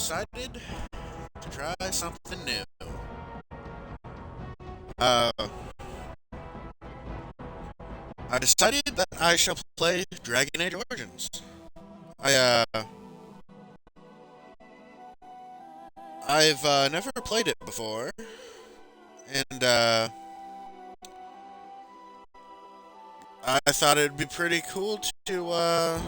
decided to try something new. Uh, I decided that I shall play Dragon Age Origins. I, uh, I've never played it before, and, I thought it'd be pretty cool to, I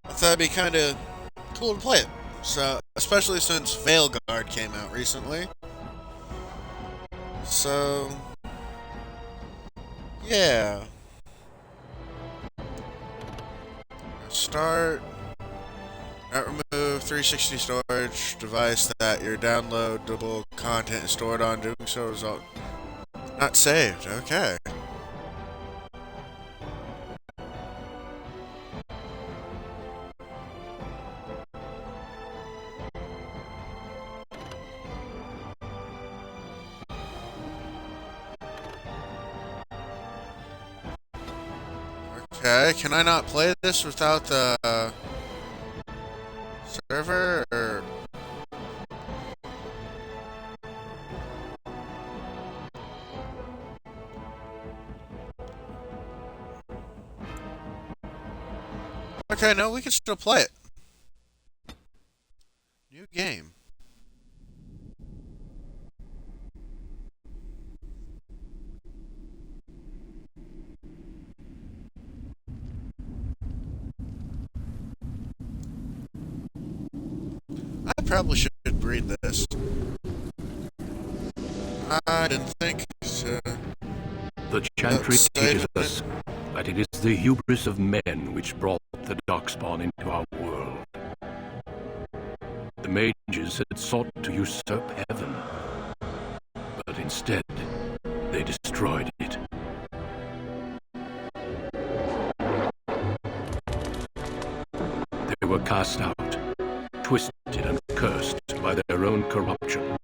thought it'd be kind of cool to play it. So, especially since Veilguard came out recently. So, yeah. Start. Not remove 360 storage device that your downloadable content is stored on. Doing so result not saved. Okay. Okay, can I not play this without the server? Or... Okay, no, we can still play it. New game. I probably should read this. I didn't think to... The chantry teaches us that it is the hubris of men which brought the darkspawn into our world. The mages had sought to usurp heaven, but instead they destroyed it. They were cast out, twisted and cursed by their own corruption.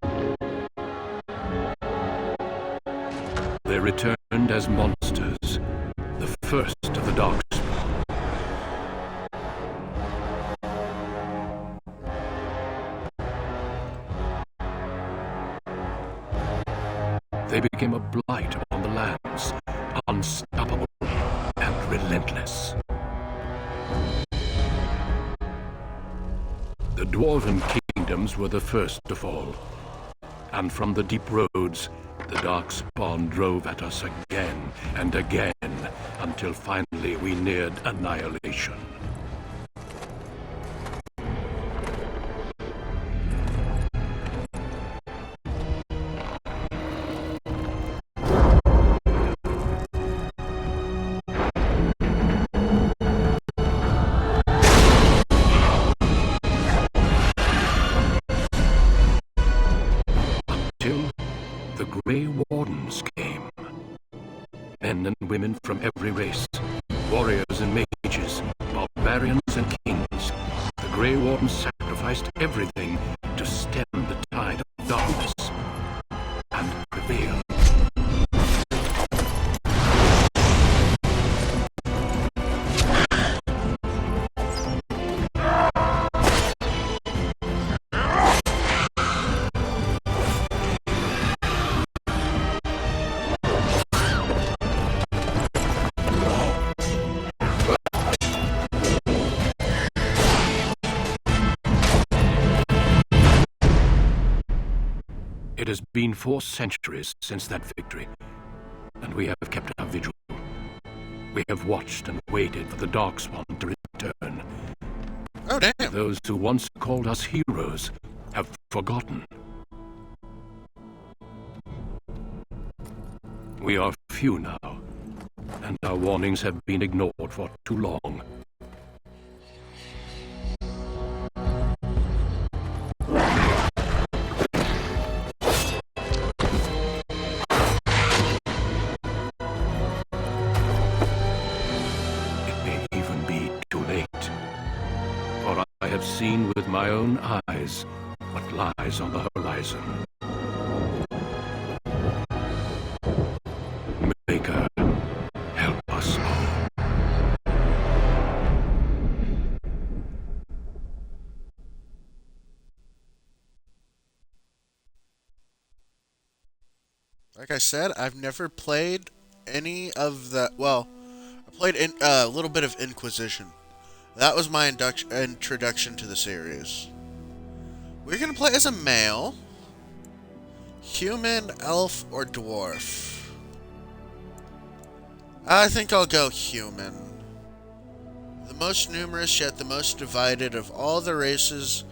They returned as monsters, the first of the darkspawn. They became a blight on the lands, unstoppable and relentless. The dwarven kingdoms were the first to fall, and from the deep roads, the darkspawn drove at us again and again, until finally we neared annihilation. The Grey Wardens came. Men and women from every race, warriors and mages, barbarians and kings. The Grey Wardens sacrificed everything to stem the tide of darkness and prevail. It has been 4 centuries since that victory, and we have kept our vigil. We have watched and waited for the Darkspawn to return. Oh, damn. Those who once called us heroes have forgotten. We are few now, and our warnings have been ignored for too long. I have seen with my own eyes what lies on the horizon. Maker, Like I said, I've never played any of the. Well, I played a little bit of Inquisition. That was my introduction to the series. We're gonna play as a male, human, elf, or dwarf. I think I'll go human. The most numerous yet the most divided of all the races,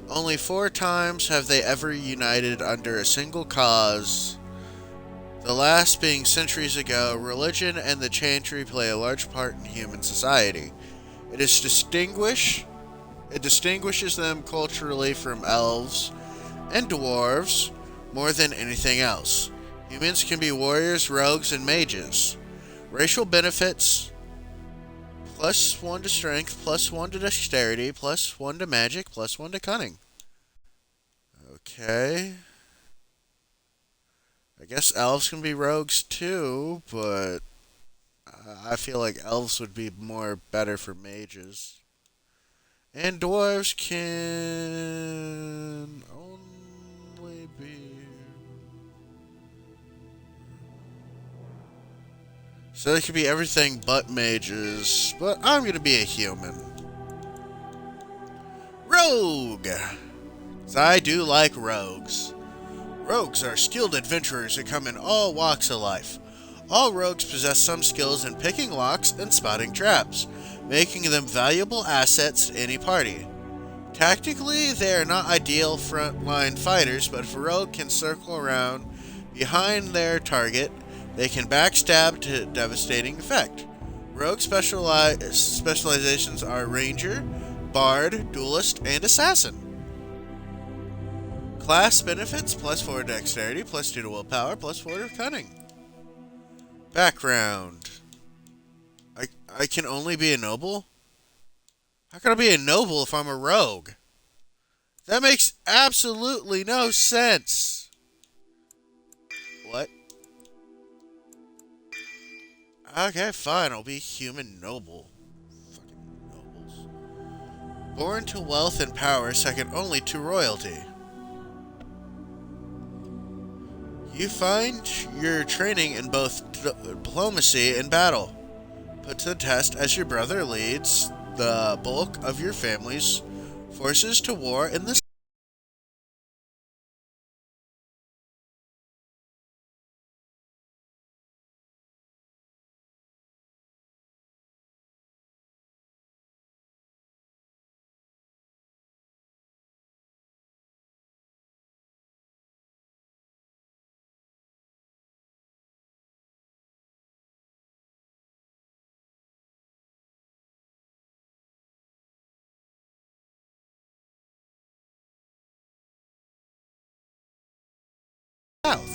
only 4 times have they ever united under a single cause. The last being centuries ago. Religion and the chantry play a large part in human society. It distinguishes them culturally from elves and dwarves more than anything else. Humans can be warriors, rogues, and mages. Racial benefits: +1 to strength, +1 to dexterity, +1 to magic, +1 to cunning. Okay. I guess elves can be rogues too, but I feel like elves would be more better for mages. And dwarves can only be... So they could be everything but mages, but I'm going to be a human. Rogue! 'Cause I do like rogues. Rogues are skilled adventurers that come in all walks of life. All rogues possess some skills in picking locks and spotting traps, making them valuable assets to any party. Tactically, they are not ideal frontline fighters, but if a rogue can circle around behind their target, they can backstab to devastating effect. Rogue specializations are Ranger, Bard, Duelist, and Assassin. Class benefits: +4 to dexterity, +2 to willpower, +4 to cunning. Background. I can only be a noble? How can I be a noble if I'm a rogue? That makes absolutely no sense. What? Okay, fine. I'll be human noble. Fucking nobles. Born to wealth and power, second only to royalty. You find your training in both diplomacy and battle put to the test as your brother leads the bulk of your family's forces to war in the south.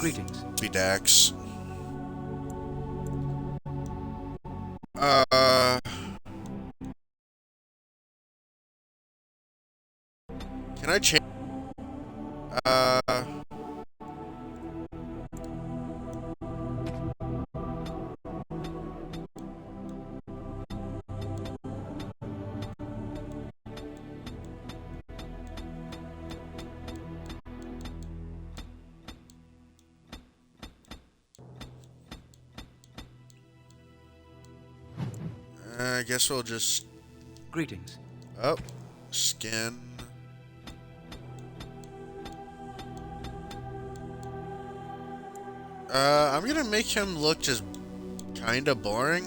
Greetings. Be Dax. Uh, can I change? Uh, I guess we'll just... Greetings. Oh, skin. I'm gonna make him look just kinda boring.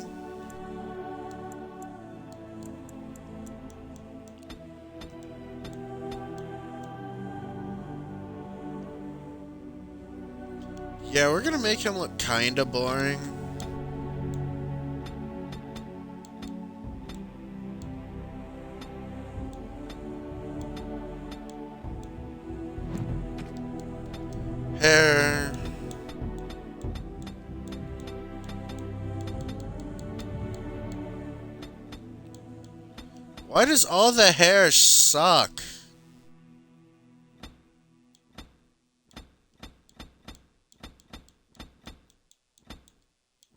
Yeah, we're gonna make him look kinda boring. Hair. Why does all the hair suck?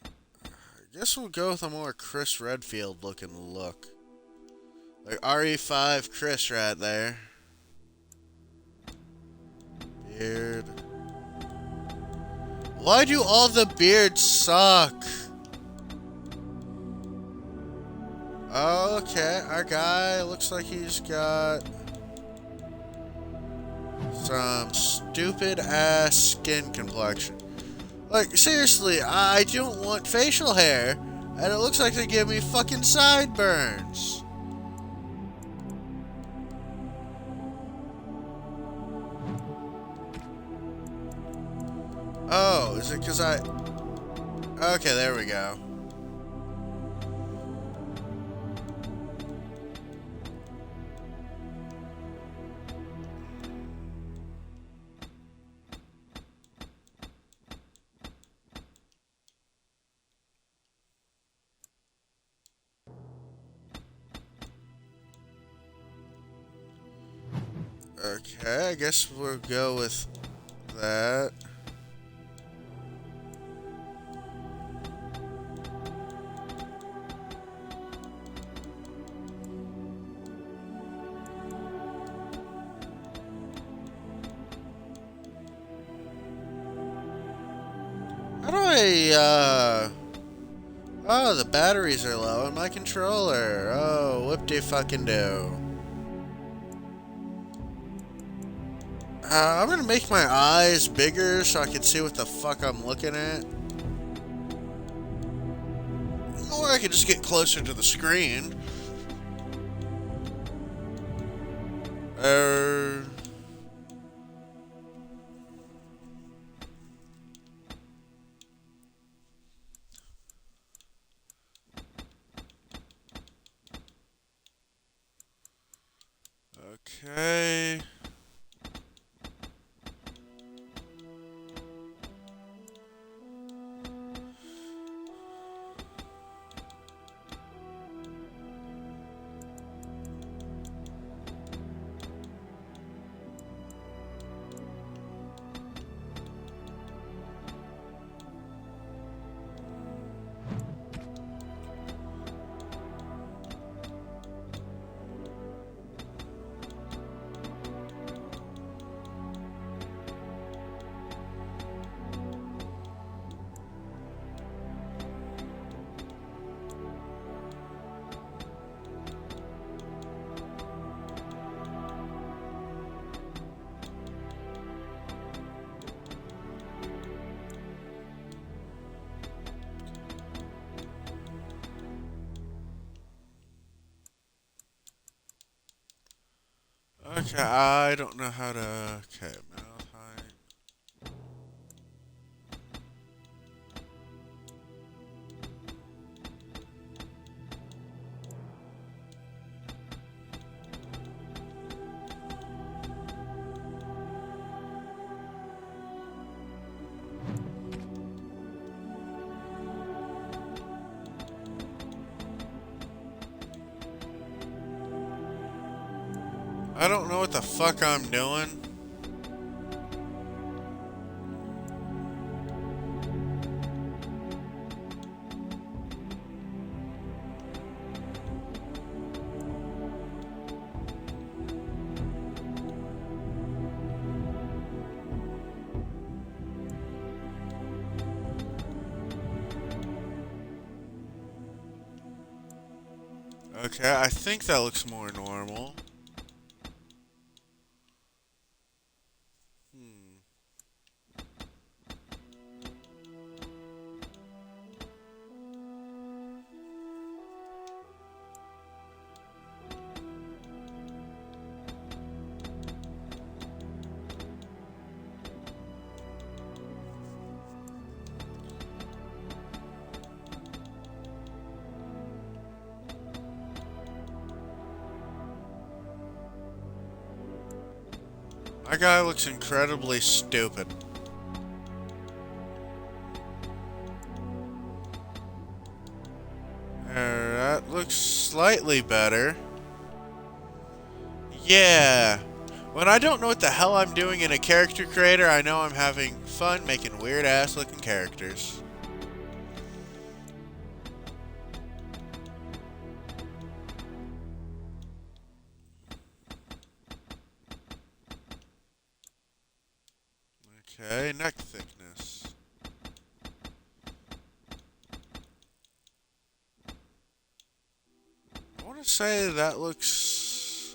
I guess we'll go with a more Chris Redfield looking look. Like RE5 Chris right there. Beard. Why do all the beards suck? Okay, our guy looks like he's got some stupid ass skin complexion. Like, seriously, I don't want facial hair, and it looks like they give me fucking sideburns. Oh, is it because I... Okay, there we go. Okay, I guess we'll go with that. How do I, Oh, the batteries are low on my controller. Oh, whoop-de-fucking-do. I'm gonna make my eyes bigger so I can see what the fuck I'm looking at. Or I can just get closer to the screen. Okay. Okay, I don't know how to... Okay, mouth height. I don't know what the fuck I'm doing. Okay, I think that looks more normal. My guy looks incredibly stupid. That looks slightly better. Yeah. When I don't know what the hell I'm doing in a character creator, I know I'm having fun making weird ass looking characters. Okay, neck thickness. say that looks...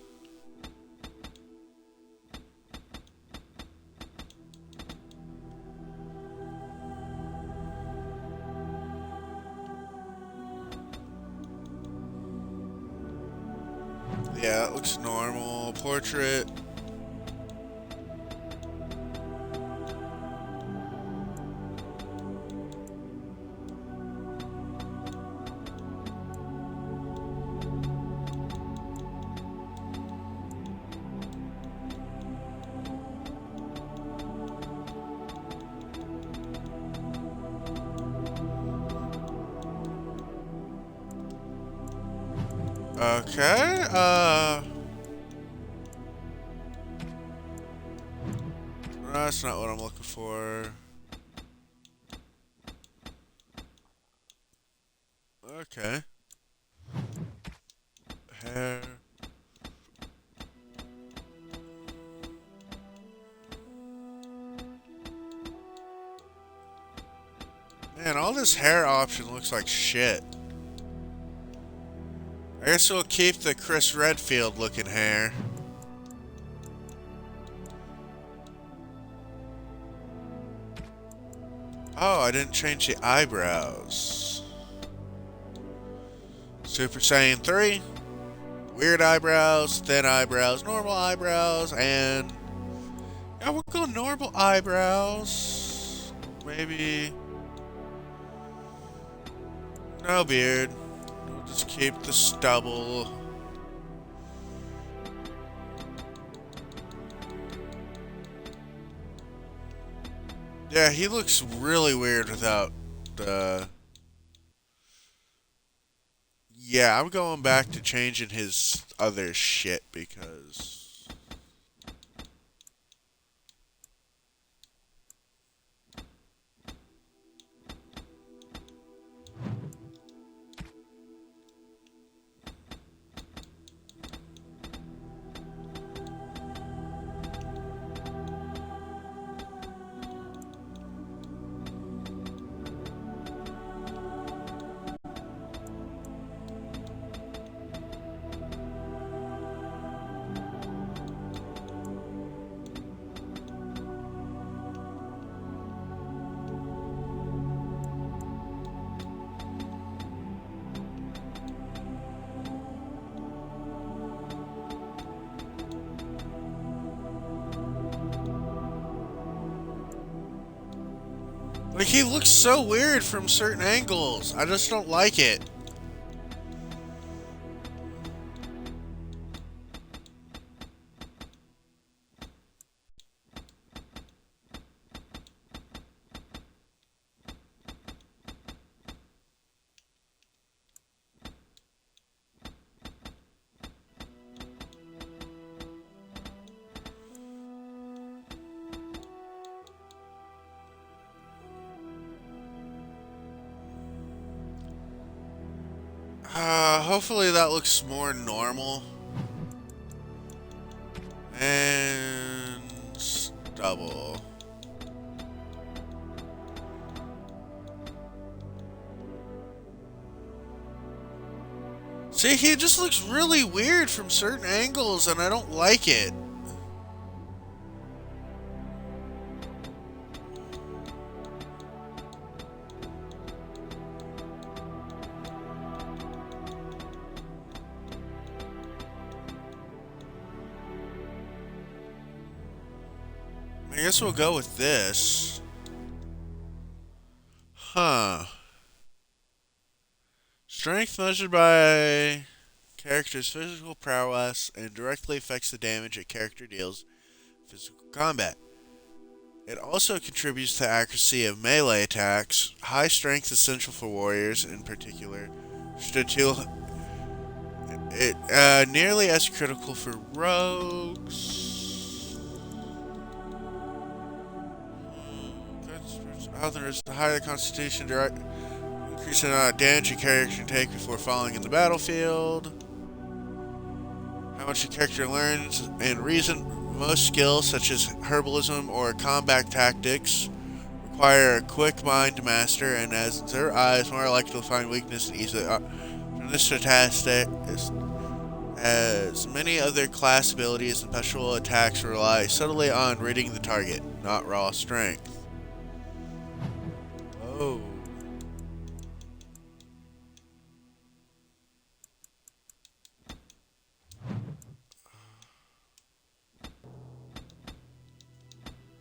Yeah, it looks normal. Portrait. Okay, that's not what I'm looking for. Okay. Hair. Man, all this hair option looks like shit. I guess we'll keep the Chris Redfield looking hair. Oh, I didn't change the eyebrows. Super Saiyan 3. Weird eyebrows, thin eyebrows, normal eyebrows, and... Yeah, we'll go normal eyebrows. Maybe... No beard. We'll just keep the stubble. Yeah, he looks really weird without the... Yeah, I'm going back to changing his other shit because... Like, he looks so weird from certain angles. I just don't like it. Hopefully that looks more normal. And stubble. See, he just looks really weird from certain angles, and I don't like it. I guess we'll go with this. Huh. Strength measured by character's physical prowess and directly affects the damage a character deals in physical combat. It also contributes to accuracy of melee attacks. High strength essential for warriors in particular. Nearly as critical for rogues. Others, the higher the constitution, increase the amount of damage a character can take before falling in the battlefield. How much a character learns and reason. Most skills, such as herbalism or combat tactics, require a quick mind to master, and as their eyes more likely to find weakness and easily. From this statistic, as many other class abilities and special attacks rely subtly on reading the target, not raw strength. Oh.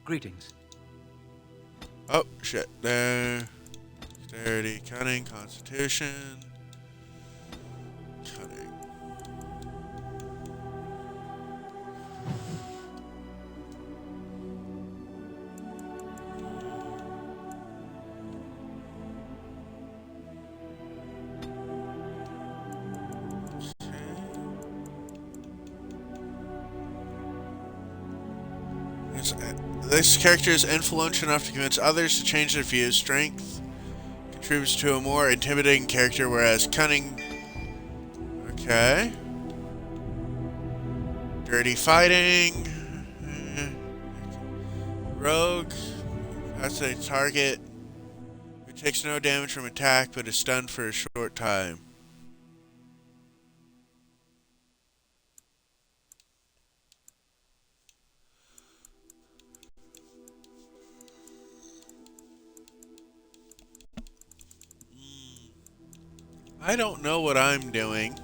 Greetings. Oh, shit. There. Dexterity, cunning, constitution. Cunning. This character is influential enough to convince others to change their views. Strength contributes to a more intimidating character, whereas cunning... Okay. Dirty fighting. Rogue. That's a target who takes no damage from attack but is stunned for a short time. I don't know what I'm doing.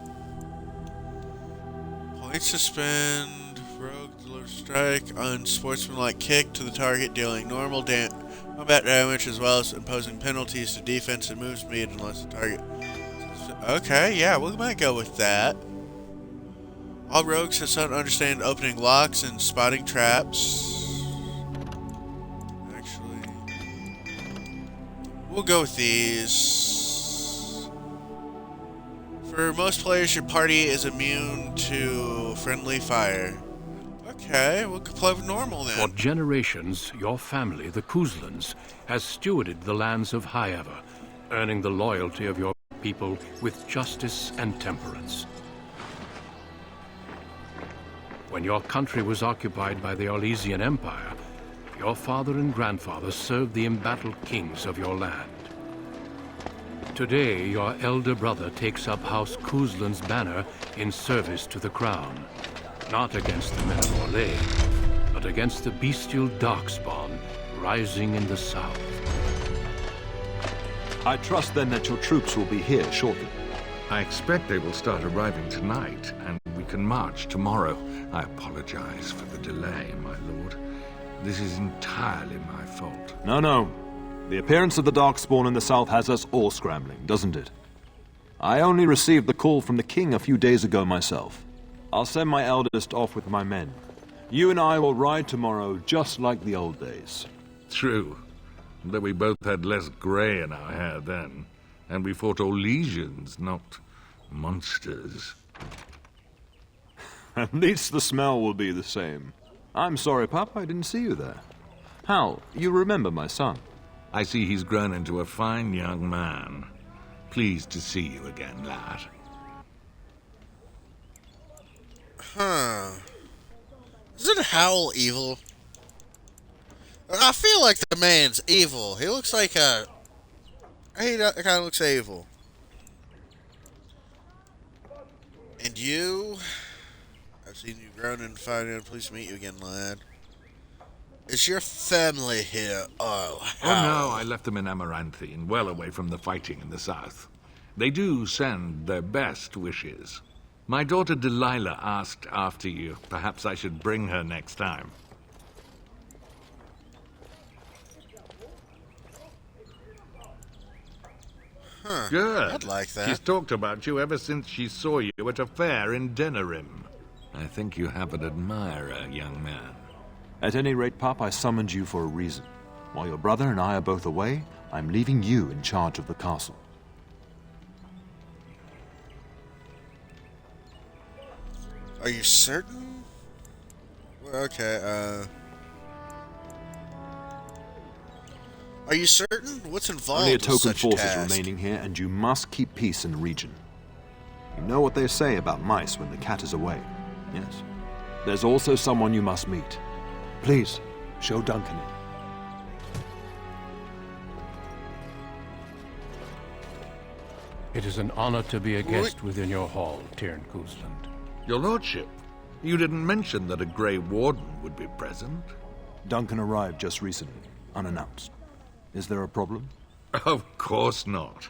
Points to spend. Rogue delivers strike on sportsmanlike kick to the target, dealing normal combat damage as well as imposing penalties to defense and move speed unless the target. Okay, yeah, we might go with that. All rogues have some understand opening locks and spotting traps. Actually, we'll go with these. For most players, your party is immune to friendly fire. Okay, we'll play with normal then. For generations, your family, the Kuzlans, has stewarded the lands of Howe, earning the loyalty of your people with justice and temperance. When your country was occupied by the Orlesian Empire, your father and grandfather served the embattled kings of your land. Today, your elder brother takes up House Kuzlan's banner in service to the crown. Not against the men of Orlais, but against the bestial darkspawn rising in the south. I trust then that your troops will be here shortly. I expect they will start arriving tonight, and we can march tomorrow. I apologize for the delay, my lord. This is entirely my fault. No. The appearance of the Darkspawn in the south has us all scrambling, doesn't it? I only received the call from the king a few days ago myself. I'll send my eldest off with my men. You and I will ride tomorrow just like the old days. True, though we both had less grey in our hair then, and we fought Orlesians, not monsters. At least the smell will be the same. I'm sorry, Pup, I didn't see you there. Hal, you remember my son? I see he's grown into a fine young man. Pleased to see you again, lad. Huh. Isn't Howl evil? I feel like the man's evil. He looks like a... He kind of looks evil. And you... I've seen you grown and fine, and pleased to meet you again, lad. Is your family here? Oh, no, I left them in Amaranthine, well away from the fighting in the south. They do send their best wishes. My daughter Delilah asked after you. Perhaps I should bring her next time. Huh. Good. I'd like that. She's talked about you ever since she saw you at a fair in Denerim. I think you have an admirer, young man. At any rate, Pup, I summoned you for a reason. While your brother and I are both away, I'm leaving you in charge of the castle. Are you certain? Well, okay, Are you certain? What's involved Only a with token such force is task? remaining here, and you must keep peace in the region. You know what they say about mice when the cat is away. Yes. There's also someone you must meet. Please, show Duncan in. It is an honor to be a guest within your hall, Tyrn Kuzland. Your lordship, you didn't mention that a Grey Warden would be present. Duncan arrived just recently, unannounced. Is there a problem? Of course not.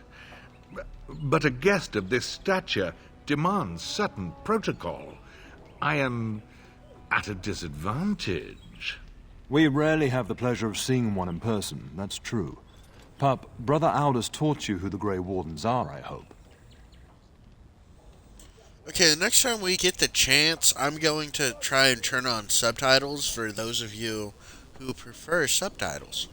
But a guest of this stature demands certain protocol. I am at a disadvantage. We rarely have the pleasure of seeing one in person, that's true. Pup, Brother Aldous taught you who the Grey Wardens are, I hope. Okay, the next time we get the chance, I'm going to try and turn on subtitles for those of you who prefer subtitles.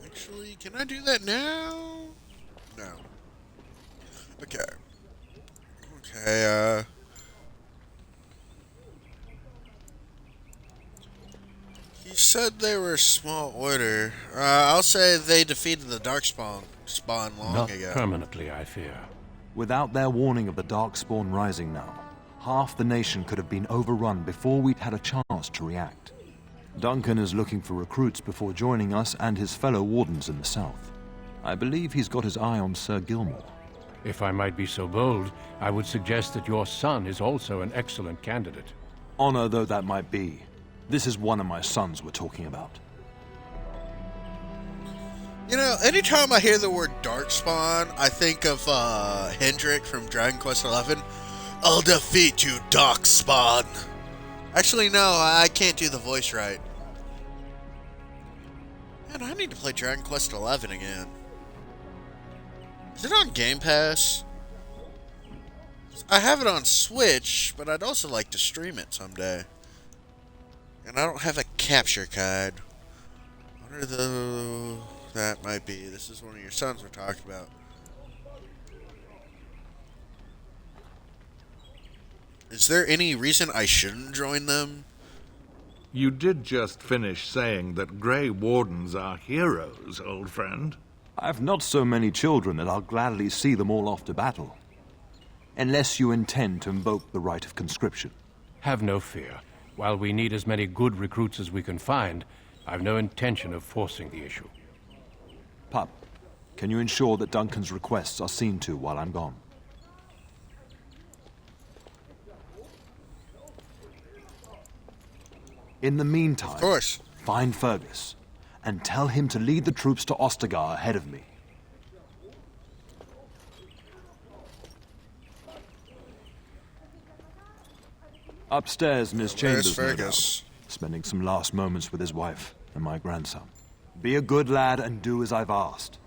Actually, can I do that now? No. Okay. Okay, he said they were a small order. I'll say they defeated the Darkspawn long Not ago. permanently, I fear. Without their warning of the Darkspawn rising now, half the nation could have been overrun before we'd had a chance to react. Duncan is looking for recruits before joining us and his fellow wardens in the south. I believe he's got his eye on Sir Gilmore. If I might be so bold, I would suggest that your son is also an excellent candidate. Honor though that might be, this is one of my sons we're talking about. You know, anytime I hear the word Darkspawn, I think of Hendrik from Dragon Quest XI. I'll defeat you, Darkspawn. Actually, no, I can't do the voice right. Man, I need to play Dragon Quest XI again. Is it on Game Pass? I have it on Switch, but I'd also like to stream it someday. And I don't have a capture card. I wonder though that might be. This is one of your sons we're talking about. Is there any reason I shouldn't join them? You did just finish saying that Grey Wardens are heroes, old friend. I've not so many children that I'll gladly see them all off to battle. Unless you intend to invoke the right of conscription. Have no fear. While we need as many good recruits as we can find, I've no intention of forcing the issue. Pup, can you ensure that Duncan's requests are seen to while I'm gone? In the meantime, Of course. find Fergus and tell him to lead the troops to Ostagar ahead of me. Upstairs in his chambers, no doubt, Fergus? spending some last moments with his wife and my grandson. Be a good lad and do as I've asked.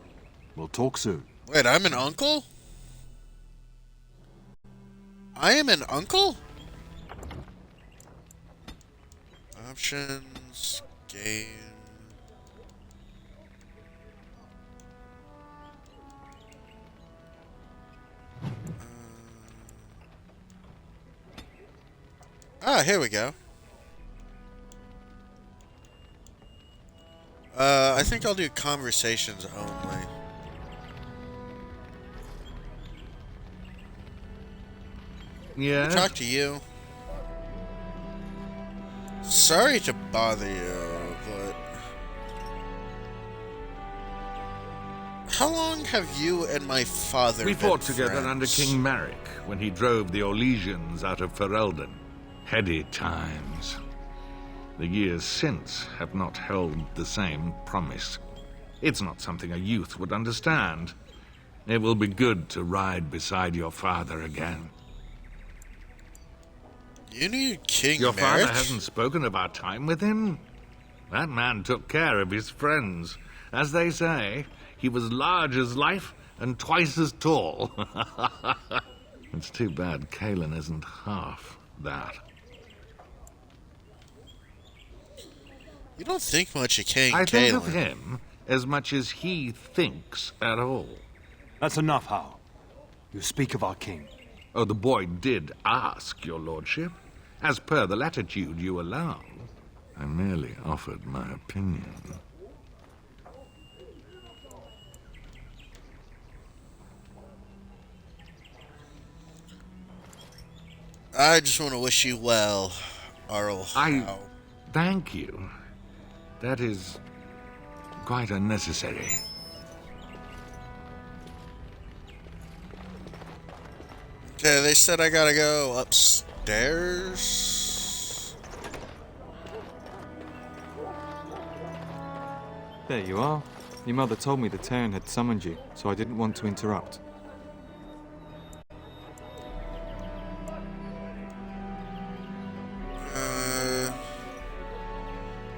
We'll talk soon. Wait, I'm an uncle? I am an uncle? Options, game. Here we go. I think I'll do conversations only. Yeah? Talk to you. Sorry to bother you, but how long have you and my father We been fought together friends? under King Maric when he drove the Orlesians out of Ferelden. Heady times. The years since have not held the same promise. It's not something a youth would understand. It will be good to ride beside your father again. You knew King Your father Maric? hasn't spoken of our time with him? That man took care of his friends. As they say, he was large as life and twice as tall. It's too bad Kalen isn't half that. You don't think much of King I think of Caitlin. him as much as he thinks at all. That's enough, Howe. You speak of our king. Oh, the boy did ask, your lordship. As per the latitude you allow. I merely offered my opinion. I just want to wish you well, Arl Howe. Thank you. That is quite unnecessary. Okay, they said I gotta go upstairs. There you are. Your mother told me the Terran had summoned you, so I didn't want to interrupt.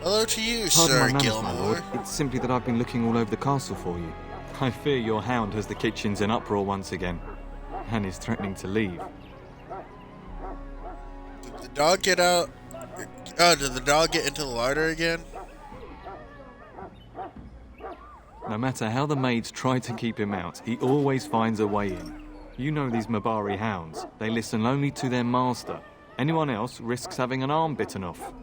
Hello to you, Pardon Sir my manners, Gilmore. my lord. It's simply that I've been looking all over the castle for you. I fear your hound has the kitchens in uproar once again, and is threatening to leave. Did the dog get out? Oh, did the dog get into the larder again? No matter how the maids try to keep him out, he always finds a way in. You know these Mabari hounds. They listen only to their master. Anyone else risks having an arm bitten off.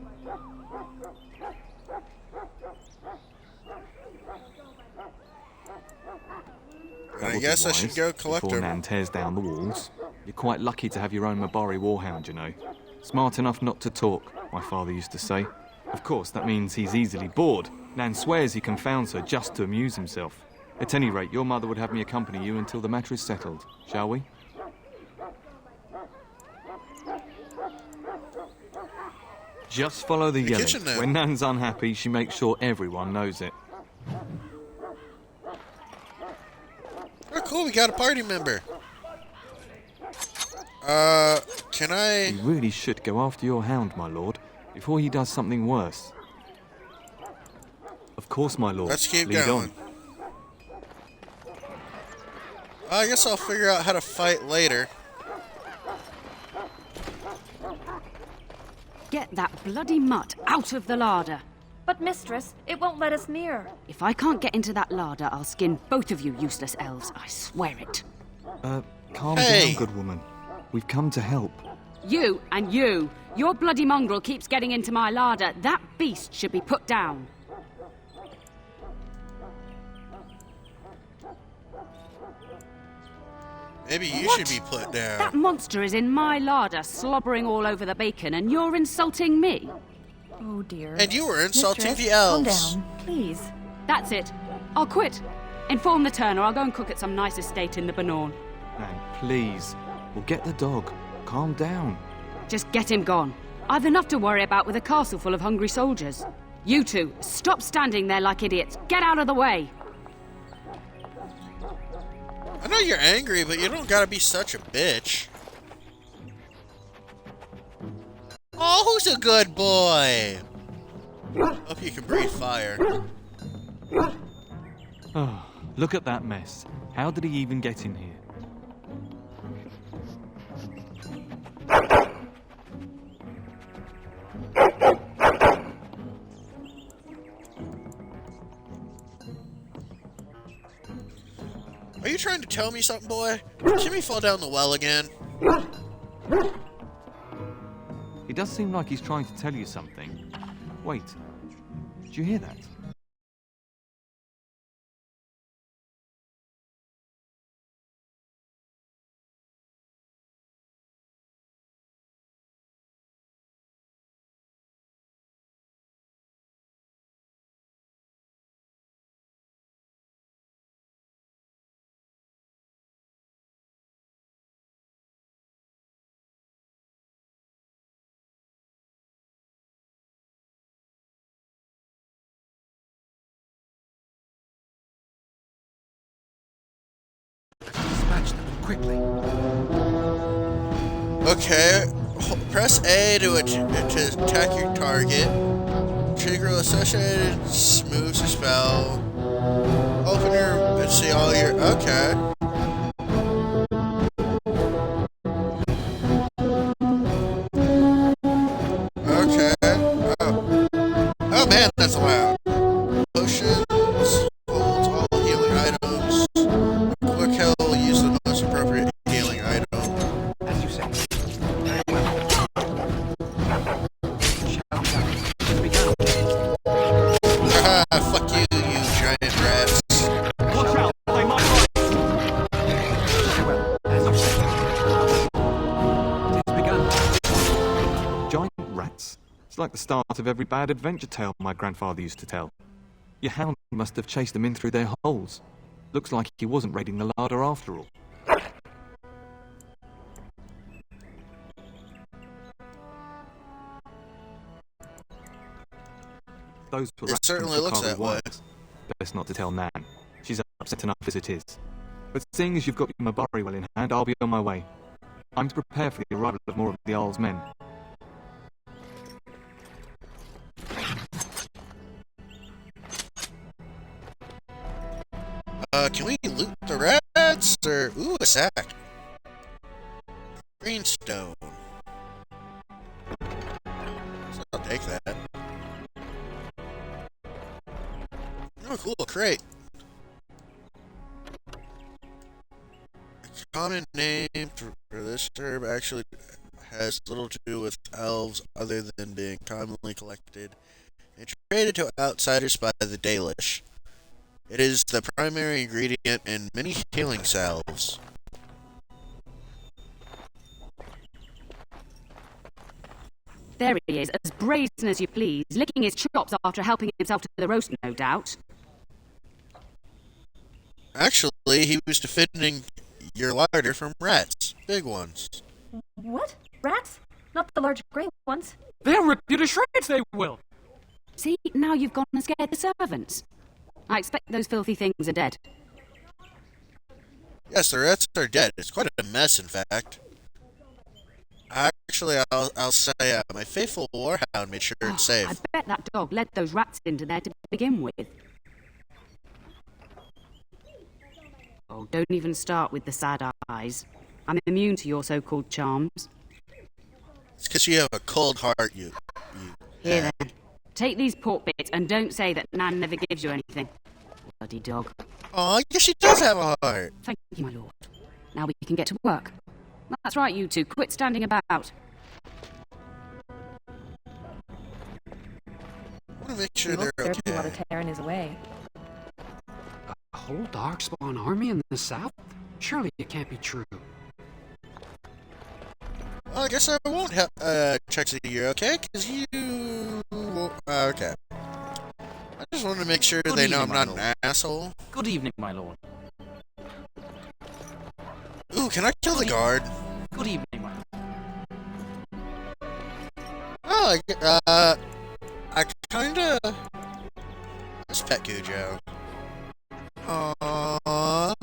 I guess I should go collect before her. Nan tears down the walls. You're quite lucky to have your own Mabari warhound, you know. Smart enough not to talk, my father used to say. Of course, that means he's easily bored. Nan swears he confounds her just to amuse himself. At any rate, your mother would have me accompany you until the matter is settled, shall we? Just follow the yelling. kitchen now. When Nan's unhappy, she makes sure everyone knows it. Oh, cool, we got a party member. Can I... You really should go after your hound, my lord, before he does something worse. Of course, my lord. Let's keep Lead going. I guess I'll figure out how to fight later. Get that bloody mutt out of the larder. But, mistress, it won't let us near. If I can't get into that larder, I'll skin both of you useless elves. I swear it. Calm Hey. down, good woman. We've come to help. You and you. Your bloody mongrel keeps getting into my larder. That beast should be put down. Maybe you What? should be put down. That monster is in my larder, slobbering all over the bacon, and you're insulting me. Oh, dear. And you were insulting Mistress, the elves. calm down, please. That's it. I'll quit. Inform the Turner. I'll go and cook at some nice estate in the Banorn. Nan, please. We'll get the dog. Calm down. Just get him gone. I've enough to worry about with a castle full of hungry soldiers. You two, stop standing there like idiots. Get out of the way. I know you're angry, but you don't gotta be such a bitch. Oh, who's a good boy? Hope you can breathe fire. Oh, look at that mess. How did he even get in here? Are you trying to tell me something, boy? Did Timmy fall down the well again? It does seem like he's trying to tell you something. Wait. Did you hear that? Dispatch them quickly. Okay, press A to attack your target. Trigger associated moves or spell. Open your and see all your. Okay. Okay. Oh. Oh man, that's loud. Potions holds all healing items. Quick heal will use the most appropriate healing item. As you say. Very well. Shall we go? Ah, fuck you, you giant rats. Watch out! They might bite! Very well. As you say. It is begun. Giant rats? It's like the start of every bad adventure tale my grandfather used to tell. Your hound must have chased them in through their holes. Looks like he wasn't raiding the larder after all. Those were It rats certainly from looks Chicago that way. wires. Best not to tell Nan. She's upset enough as it is. But seeing as you've got your Mabari well in hand, I'll be on my way. I'm to prepare for the arrival of more of the Jarl's men. Can we loot the rats? Or, ooh, a sack. Greenstone. So I'll take that. Oh, cool, crate. A common name for this herb actually has little to do with elves other than being commonly collected and traded to outsiders by the Dalish. It is the primary ingredient in many healing salves. There he is, as brazen as you please, licking his chops after helping himself to the roast, no doubt. Actually, he was defending your larder from rats. Big ones. What? Rats? Not the large grey ones. They'll rip you to shreds, they will. See, now you've gone and scared the servants. I expect those filthy things are dead. Yes, the rats are dead. It's quite a mess, in fact. Actually, I'll say my faithful warhound made sure it's safe. I bet that dog led those rats into there to begin with. Oh, don't even start with the sad eyes. I'm immune to your so-called charms. It's because you have a cold heart, you. Here then. Take these pork bits and don't say that Nan never gives you anything. Bloody dog. Oh, yes, she does have a heart. Thank you, my lord. Now we can get to work. That's right, you two. Quit standing about. I want to make sure they're Most certainly while okay. the Terran is away. A whole Darkspawn army in the south? Surely it can't be true. Well, I guess I won't check to you're okay, because you... okay. I just wanted to make sure Good they know I'm evening, not my an lord. asshole. Good evening, my lord. Ooh, can I kill the guard? Good evening, my lord. Oh, I kinda... Let's pet Cujo. Aww.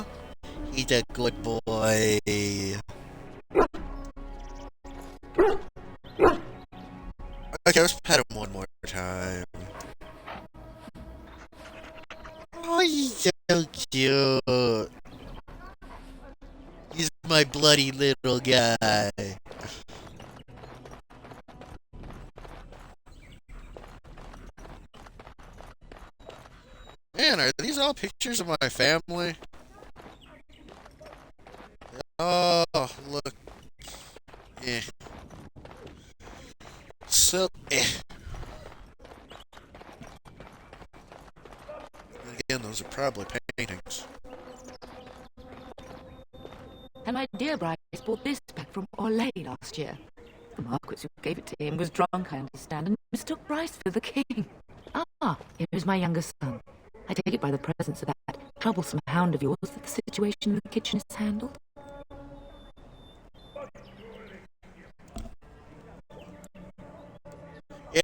He's a good boy. Okay, let's pet him one more time. Oh, he's so cute. He's my bloody little guy. Man, are these all pictures of my family? Oh, look. Eh. So, Again, those are probably paintings. And my dear Bryce bought this back from Orlais last year. The Marquis who gave it to him was drunk, I understand, and mistook Bryce for the king. Ah, here's my younger son. I take it by the presence of that troublesome hound of yours that the situation in the kitchen is handled.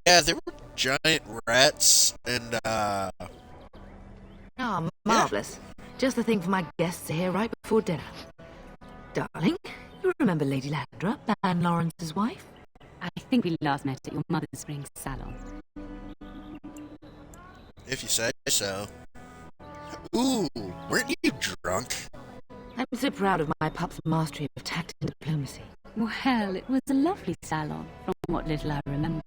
Yeah, there were giant rats and, Ah, marvellous. Just the thing for my guests to hear right before dinner. Darling, you remember Lady Landra, Ban Lawrence's wife? I think we last met at your mother's spring salon. if you say so. Ooh, weren't you drunk? I'm so proud of my pup's mastery of tact and diplomacy. Well, it was a lovely salon, from what little I remember.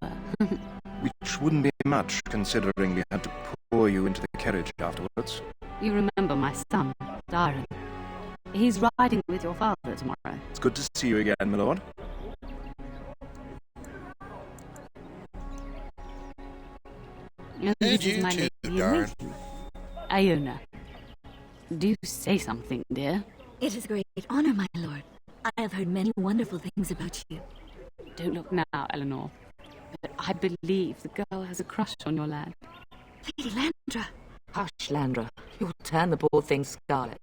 Which wouldn't be much, considering we had to pour you into the carriage afterwards. You remember my son, Dyron. He's riding with your father tomorrow. It's good to see you again, my lord. And And this you is my too, lady in Darn. waiting. Iona. Do say something, dear. It is a great honor, my lord. I have heard many wonderful things about you. Don't look now, Eleanor. But I believe the girl has a crush on your lad. Lady Landra. Hush, Landra. You'll turn the poor thing scarlet.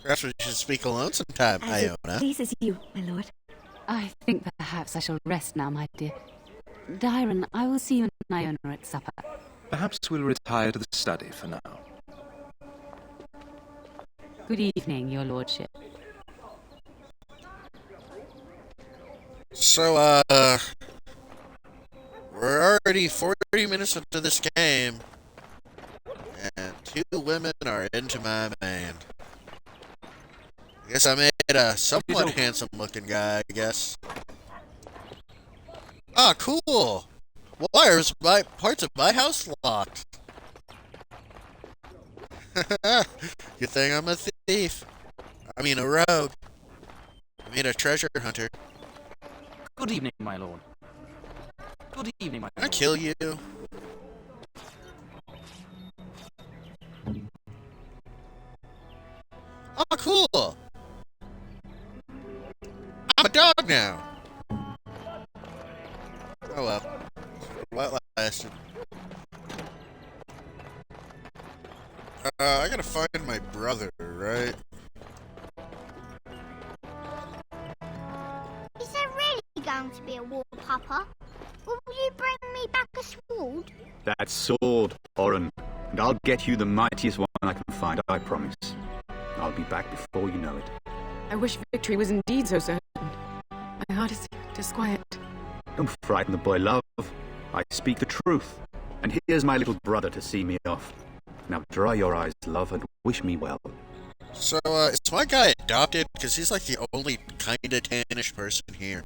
Perhaps we should speak alone sometime, As it Iona. pleases you, my lord. I think perhaps I shall rest now, my dear. Dyron, I will see you and Iona at supper. Perhaps we'll retire to the study for now. Good evening, your lordship. So, we're already 40 minutes into this game, and 2 women are into my man. I guess I made a somewhat handsome-looking guy, I guess. Ah, cool! Why are parts of my house locked? Good thing I'm a thief. I mean a rogue. I mean a treasure hunter. Good evening, my lord. Good evening, my lord. Can I kill you? Oh, cool! I'm a dog now! Oh well. What lasted? I gotta find my brother, right? Is there really going to be a war, Papa? Will you bring me back a sword? That sword, Oren. And I'll get you the mightiest one I can find, I promise. I'll be back before you know it. I wish victory was indeed so certain. My heart is disquiet. Don't frighten the boy, love. I speak the truth. And here's my little brother to see me off. Now dry your eyes, love, and wish me well. So, is my guy adopted? Because he's like the only kinda tannish person here.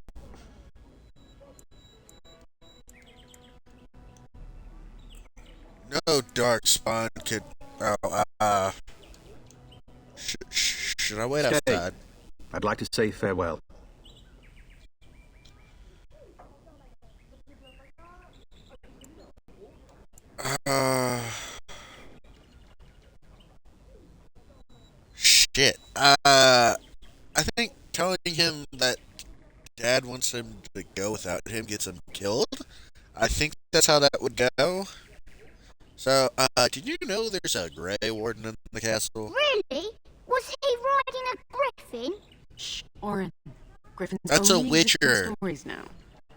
No darkspawn could... Oh, should I wait outside? I'd like to say farewell. Shit. I think telling him that Dad wants him to go without him gets him killed. I think that's how that would go. So, did you know there's a Grey Warden in the castle? Really? Was he riding a griffin? Shh, Oren. Griffin's That's a only witcher. Stories now.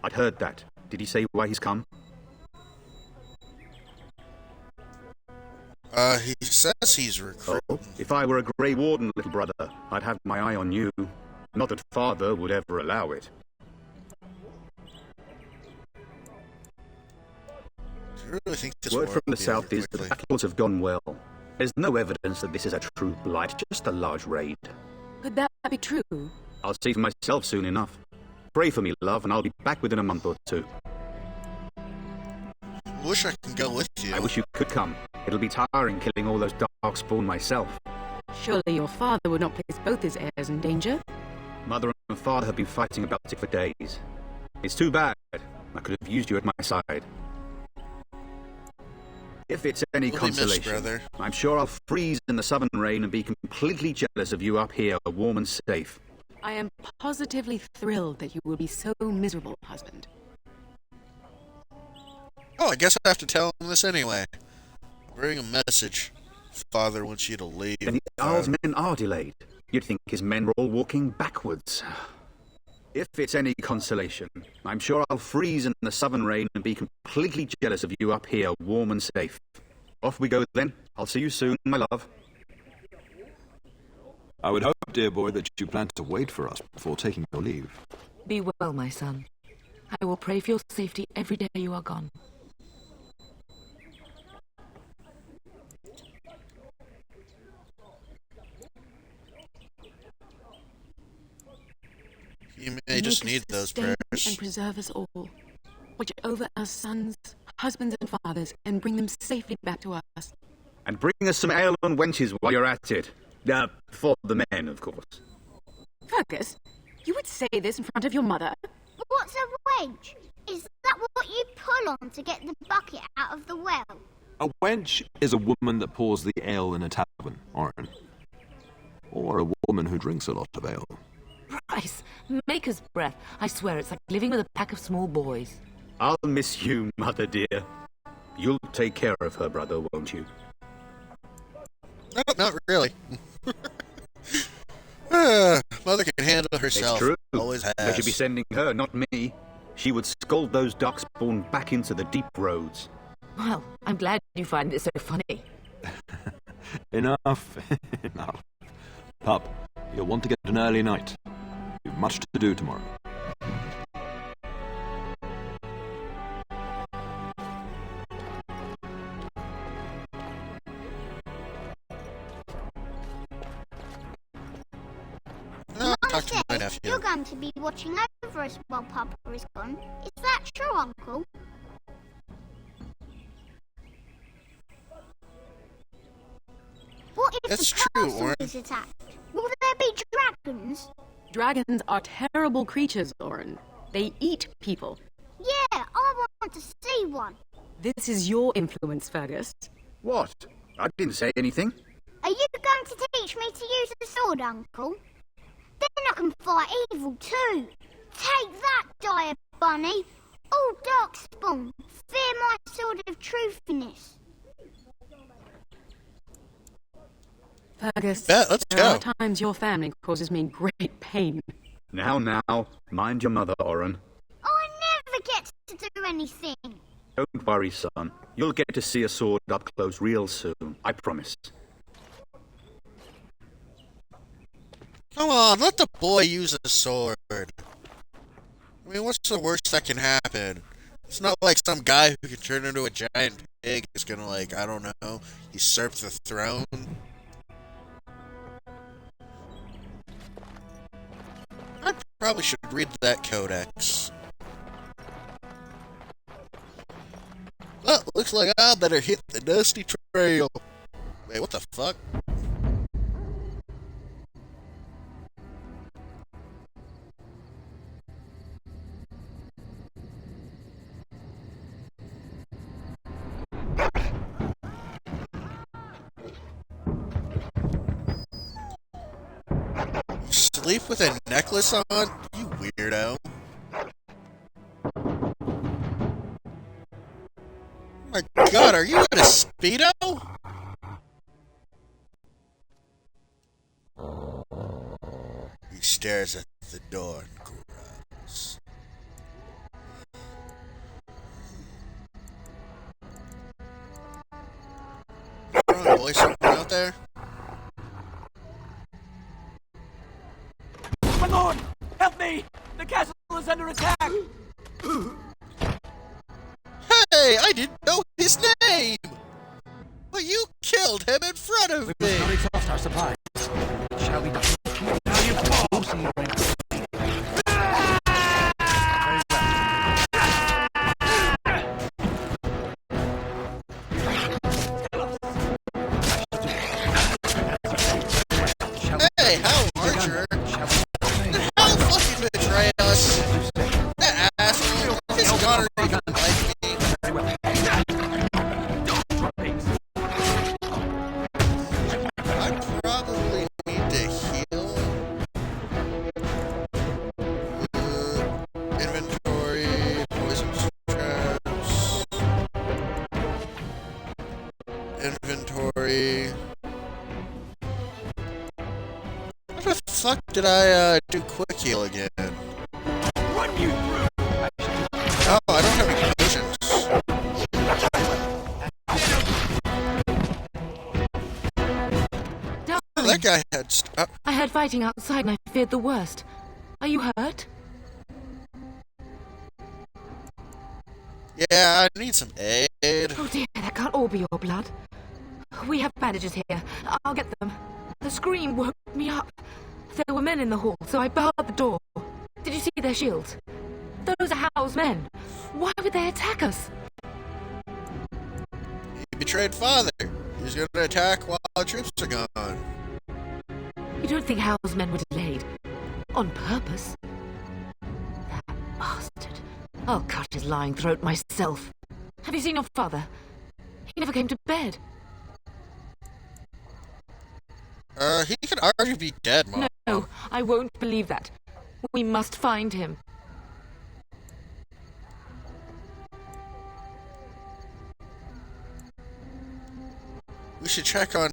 I'd heard that. Did he say why he's come? He says he's recruiting. Oh, if I were a Grey Warden, little brother, I'd have my eye on you. Not that Father would ever allow it. Do you really think this Word war from will the be south over is that the quickly? battles have gone well. There's no evidence that this is a true blight, just a large raid. Could that be true? I'll see for myself soon enough. Pray for me, love, and I'll be back within a month or 2. Wish I could go with you. I wish you could come. It'll be tiring killing all those darkspawn myself. Surely your father would not place both his heirs in danger? Mother and father have been fighting about it for days. It's too bad. I could have used you at my side. If it's any We'll be missed, consolation, brother. I'm sure I'll freeze in the southern rain and be completely jealous of you up here, warm and safe. I am positively thrilled that you will be so miserable, husband. Oh, I guess I have to tell him this anyway. Bring a message. Father wants you to leave. Then the Jarl's men are delayed. You'd think his men were all walking backwards. If it's any consolation, I'm sure I'll freeze in the southern rain and be completely jealous of you up here, warm and safe. Off we go then. I'll see you soon, my love. I would hope, dear boy, that you plan to wait for us before taking your leave. Be well, my son. I will pray for your safety every day you are gone. You may just need those sustain prayers. and preserve us all. Watch over our sons, husbands, and fathers, and bring them safely back to us. And bring us some ale and wenches while you're at it. For the men, of course. Fergus, you would say this in front of your mother? What's a wench? Is that what you pull on to get the bucket out of the well? A wench is a woman that pours the ale in a tavern, Oren. Or a woman who drinks a lot of ale. Bryce, maker's breath. I swear it's like living with a pack of small boys. I'll miss you, mother dear. You'll take care of her, brother, won't you? No, not really. Mother can handle herself. It's true. Always has. They should be sending her, not me. She would scold those darkspawn back into the deep roads. Well, I'm glad you find it so funny. Enough. Enough. Pup, you'll want to get an early night. You've much to do tomorrow. Talk to my nephew. You're going to be watching over us while Papa is gone. Is that true, Uncle? What if That's the true, castle Orin. is attacked? Will there be dragons? Dragons are terrible creatures, Orin. They eat people. Yeah, I want to see one. This is your influence, Fergus. What? I didn't say anything. Are you going to teach me to use the sword, Uncle? Then I can fight evil too. Take that, dire bunny. All darkspawn, fear my sword of truthiness. Fergus, let's there go. are times your family causes me great pain. Now, mind your mother, Oren. I never get to do anything. Don't worry, son. You'll get to see a sword up close real soon. I promise. Come on, let the boy use a sword. I mean, what's the worst that can happen? It's not like some guy who can turn into a giant pig is gonna, like, I don't know, usurp the throne. I probably should read that codex. Well, looks like I better hit the dusty trail. Wait, what the fuck? Sleep with a necklace on? You weirdo. My god, are you in a Speedo? He stares at the door and growls. What's wrong, boy? Something out there? My lord! Help me! The castle is under attack! Hey, I didn't know his name! But you killed him in front of me! We must not exhaust our supplies. Shall we? Now you fall! Hey, Howe, Archer! Did Howe fucking betray us? That asshole! His daughter even like me! I probably need to heal. Inventory, poison traps. Inventory. What the fuck did I do quick heal again? Run you through! Oh, I don't have any potions. Oh, that guy had I heard fighting outside and I feared the worst. Are you hurt? Yeah, I need some aid. Oh dear, that can't all be your blood. We have bandages here. I'll get them. The scream woke me up. There were men in the hall, so I barred the door. Did you see their shields? Those are Howe's men. Why would they attack us? He betrayed father. He's gonna attack while our troops are gone. You don't think Howe's men were delayed? On purpose? That bastard. I'll cut his lying throat myself. Have you seen your father? He never came to bed. He could already be dead, Mom. No, I won't believe that. We must find him. We should check on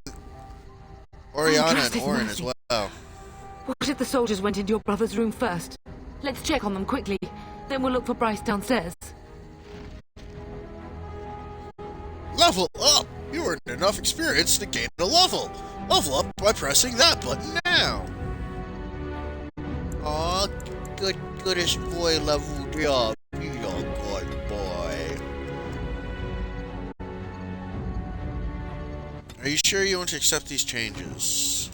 Oriana and Orin as well. What if the soldiers went into your brother's room first? Let's check on them quickly. Then we'll look for Bryce downstairs. Level up! You earned enough experience to gain a level. Level up by pressing that button now. Aw, goodest boy leveled up. You good boy. Are you sure you want to accept these changes?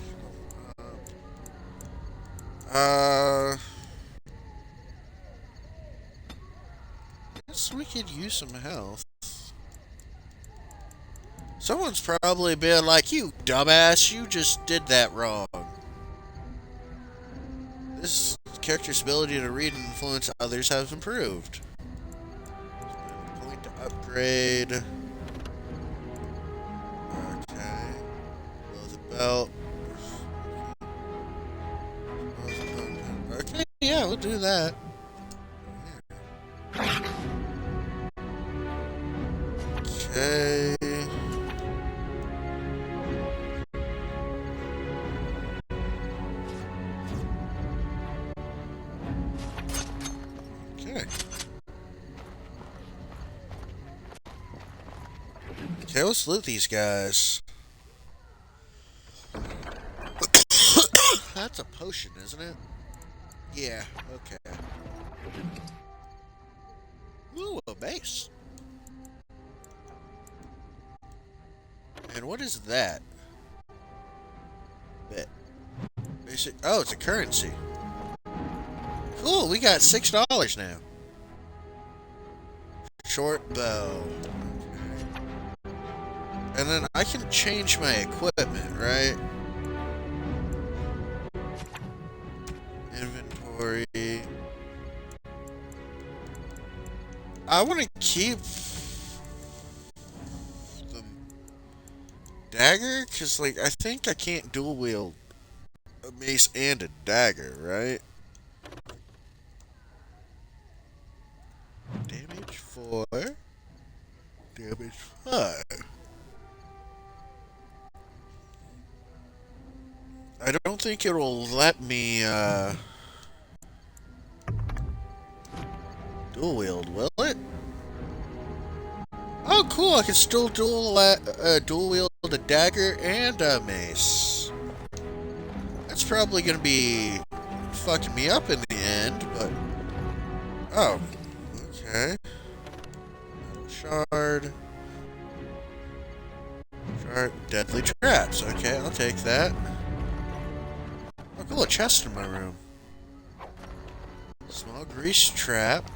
I guess we could use some health. Someone's probably been like, you dumbass, you just did that wrong. This character's ability to read and influence others has improved. Point to upgrade. Okay. Below the belt. Okay, yeah, we'll do that. Okay. Okay, let's loot these guys. That's a potion, isn't it? Yeah, okay. Ooh, a base. And what is that? Basic. Oh, it's a currency. Cool, we got $6 now. Short bow. And then I can change my equipment, right? Inventory. I want to keep the dagger, because, like, I think I can't dual wield a mace and a dagger, right? Damage 4. Damage 5. I don't think it will let me, dual wield, will it? Oh, cool, I can still dual wield a dagger and a mace. That's probably gonna be fucking me up in the end, but... Oh, okay. Metal shard. Deadly traps, okay, I'll take that. Oh, cool, a chest in my room. Small grease trap.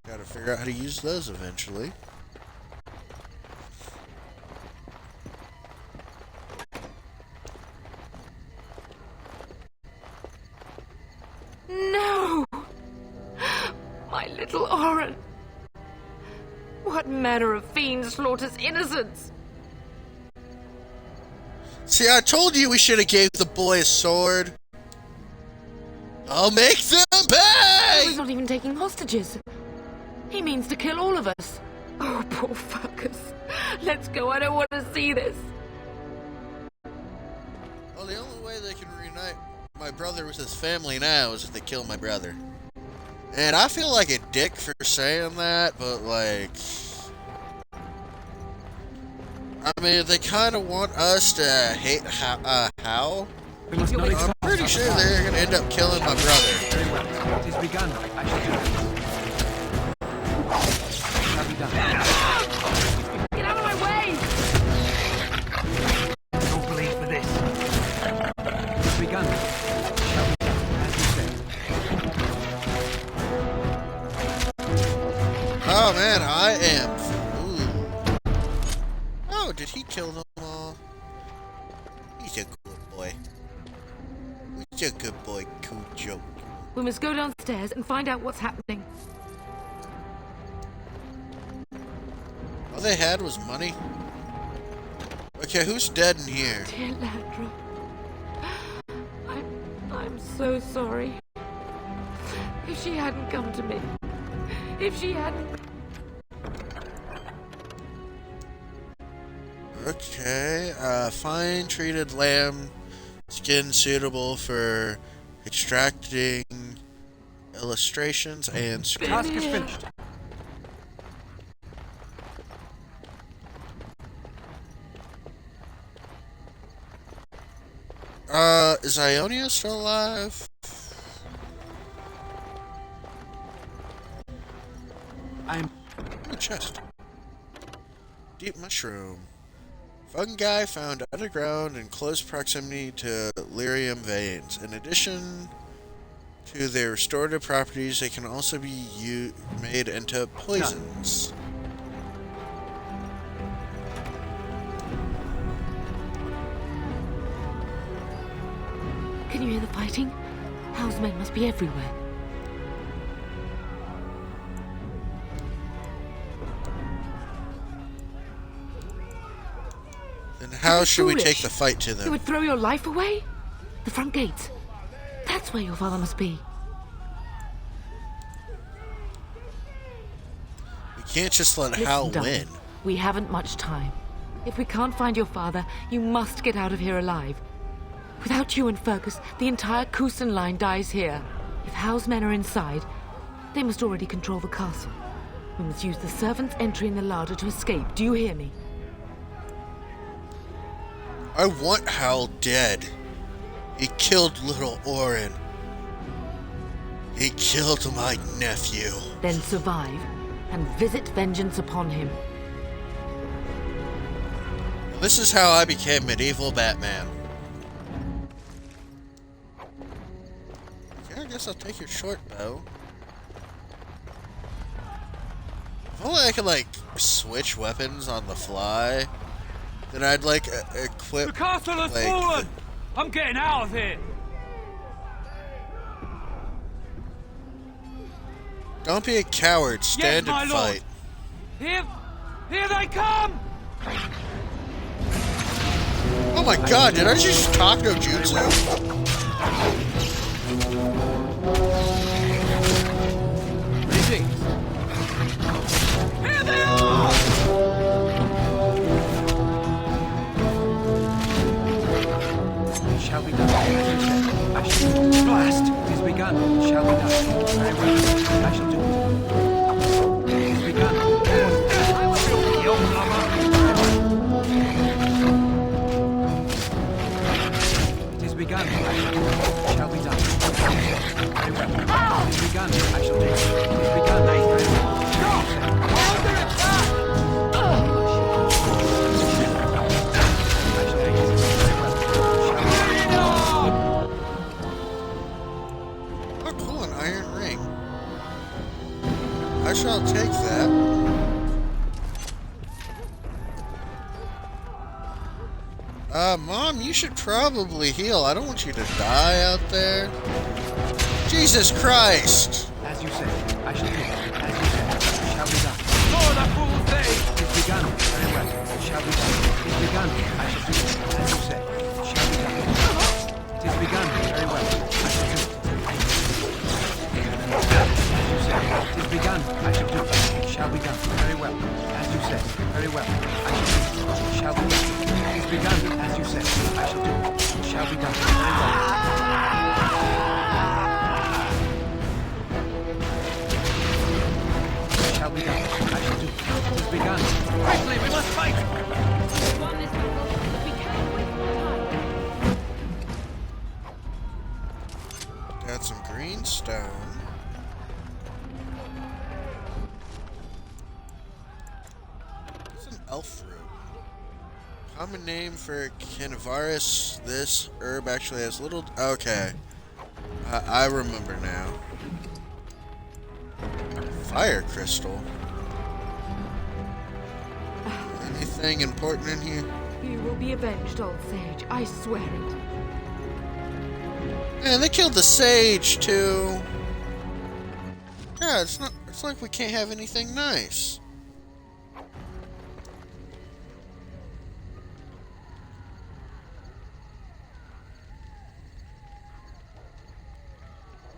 Gotta figure out how to use those eventually. No! My little Oren! What manner of fiend slaughters innocents? See, I told you we should have gave the boy a sword. I'll make them pay! He's not even taking hostages. He means to kill all of us. Oh, poor fuckers. Let's go, I don't want to see this. Well, the only way they can reunite my brother with his family now is if they kill my brother. And I feel like a dick for saying that, but, like... I mean, they kind of want us to hate Howe. I'm pretty sure they're going to end up killing my brother. Very well. It is begun. I shall do it. It shall be done. Get out of my way! Don't bleed for this. It is begun. It shall be done, as you say. Oh, man, I am... Oh, did he kill them all? He's a good boy. He's a good boy, Cujo. We must go downstairs and find out what's happening. All they had was money? Okay, who's dead in here? Dear Landra, I'm so sorry. If she hadn't come to me, if she hadn't... Okay, fine treated lamb skin suitable for extracting illustrations and Task is finished. Is Ionia still alive? A chest. Deep mushroom. Fungi found underground in close proximity to lyrium veins. In addition to their restorative properties, they can also be made into poisons. Can you hear the fighting? Howe's men must be everywhere. Then how should we take the fight to them? You would throw your life away? The front gates. That's where your father must be. We can't just let Howe win. We haven't much time. If we can't find your father, you must get out of here alive. Without you and Fergus, the entire Kusen line dies here. If Howe's men are inside, they must already control the castle. We must use the servants' entry in the larder to escape. Do you hear me? I want Howe dead. He killed little Orin. He killed my nephew. Then survive and visit vengeance upon him. This is how I became medieval Batman. Yeah, I guess I'll take your short bow. If only I could, like, switch weapons on the fly, then I'd, like, equip... The castle has like, fallen! I'm getting out of here! Don't be a coward. Stand yes, and my fight. Lord. Here they come! Oh my god, did I just talk no jutsu? Here they are! Shall be done. I shall do it. Blast! It is begun. Shall be done. Very well. I shall do it. It is begun. I will be your lover. It is begun. I shall do it. Shall be done. Very well. It is begun. I shall do it. It is begun. Very well. I shall take that. Mom, you should probably heal. I don't want you to die out there. Jesus Christ! As you say, I shall do it. As you say, shall be done. For the full day! It is begun. Very well. It shall be done. It is begun. I shall do it. As you say, it shall be done. It is begun. Very well. I shall do it. It is begun. I shall do it. It shall be done. Very well. As you say. Very well. I shall do it. It shall be done. It is begun. As you say. I shall do it. It shall be done. Very well. It shall be done. I shall do it. It is begun. Quickly, we must fight! Got some green stone. Elf fruit. Common name for Canavarus. This herb actually has little... Okay. I remember now. Fire crystal. Anything important in here? You will be avenged, old sage. I swear it. Man, they killed the sage too. Yeah, it's not... It's like we can't have anything nice.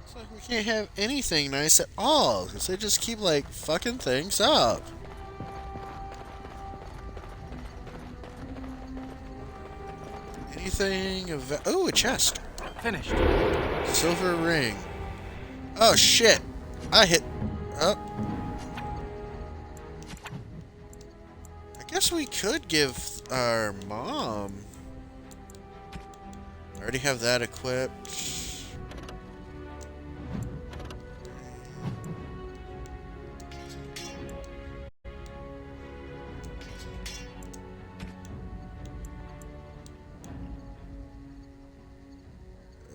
It's like we can't have anything nice at all, because they just keep, like, fucking things up. Anything of... Oh, a chest. Finished. Silver ring. Oh shit! I hit. Oh. I guess we could give our mom. I already have that equipped.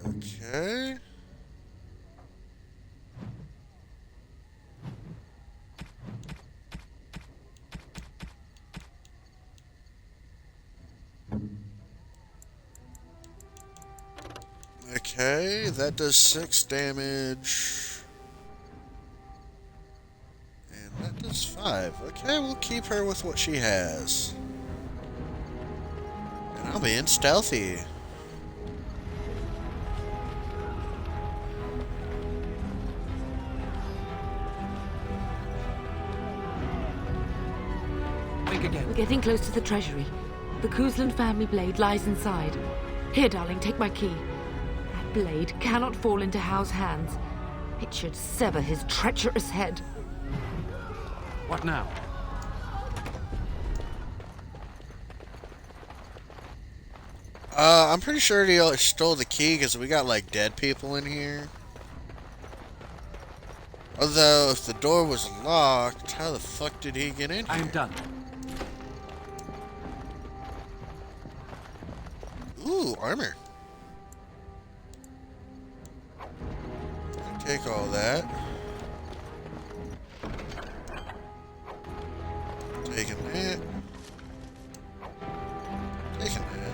Okay. Okay, that does 6 damage. And that does 5. Okay, we'll keep her with what she has. And I'll be in stealthy. We're getting close to the treasury. The Cousland family blade lies inside. Here, darling, take my key. That blade cannot fall into Howe's hands. It should sever his treacherous head. What now? I'm pretty sure he stole the key because we got like dead people in here. Although, if the door was locked, how the fuck did he get in here? I'm done. Ooh, armor. Take all that. Taking that. Taking that.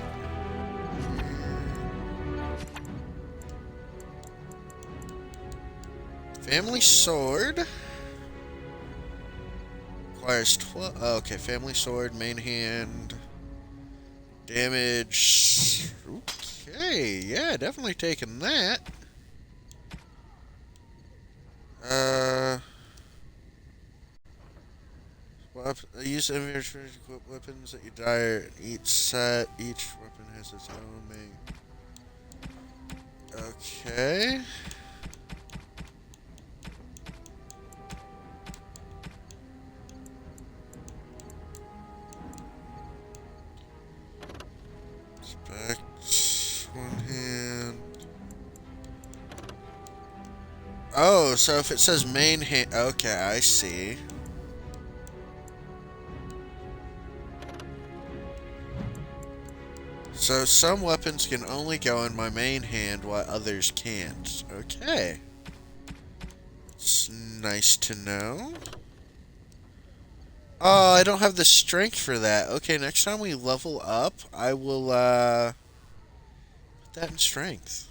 Family sword. Requires 12. Oh, okay, family sword, main hand. Damage. Okay, yeah, definitely taking that. Use inventory to equip weapons that you die in each set. Each weapon has its own main. Okay. One hand. Oh, so if it says main hand, okay, I see. So some weapons can only go in my main hand while others can't. Okay. It's nice to know. Oh, I don't have the strength for that. Okay, next time we level up, I will, put that in strength.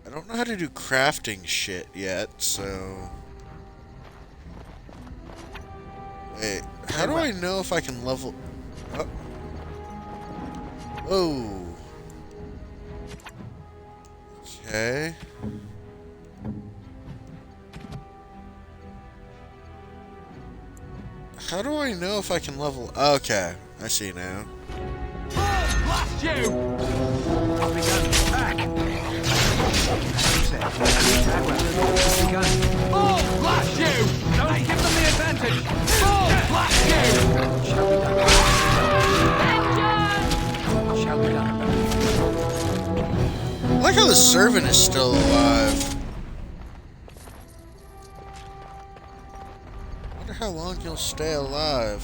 I don't know how to do crafting shit yet, so... Wait, how do I know if I can level... Oh. Whoa. Okay. How do I know if I can level... Okay, I see now. Blast you! I've begun. Back! Oh, blast you! Don't give them the advantage! Oh, blast you! Shall be done. Shall be done. I like how the servant is still alive. I wonder how long he'll stay alive.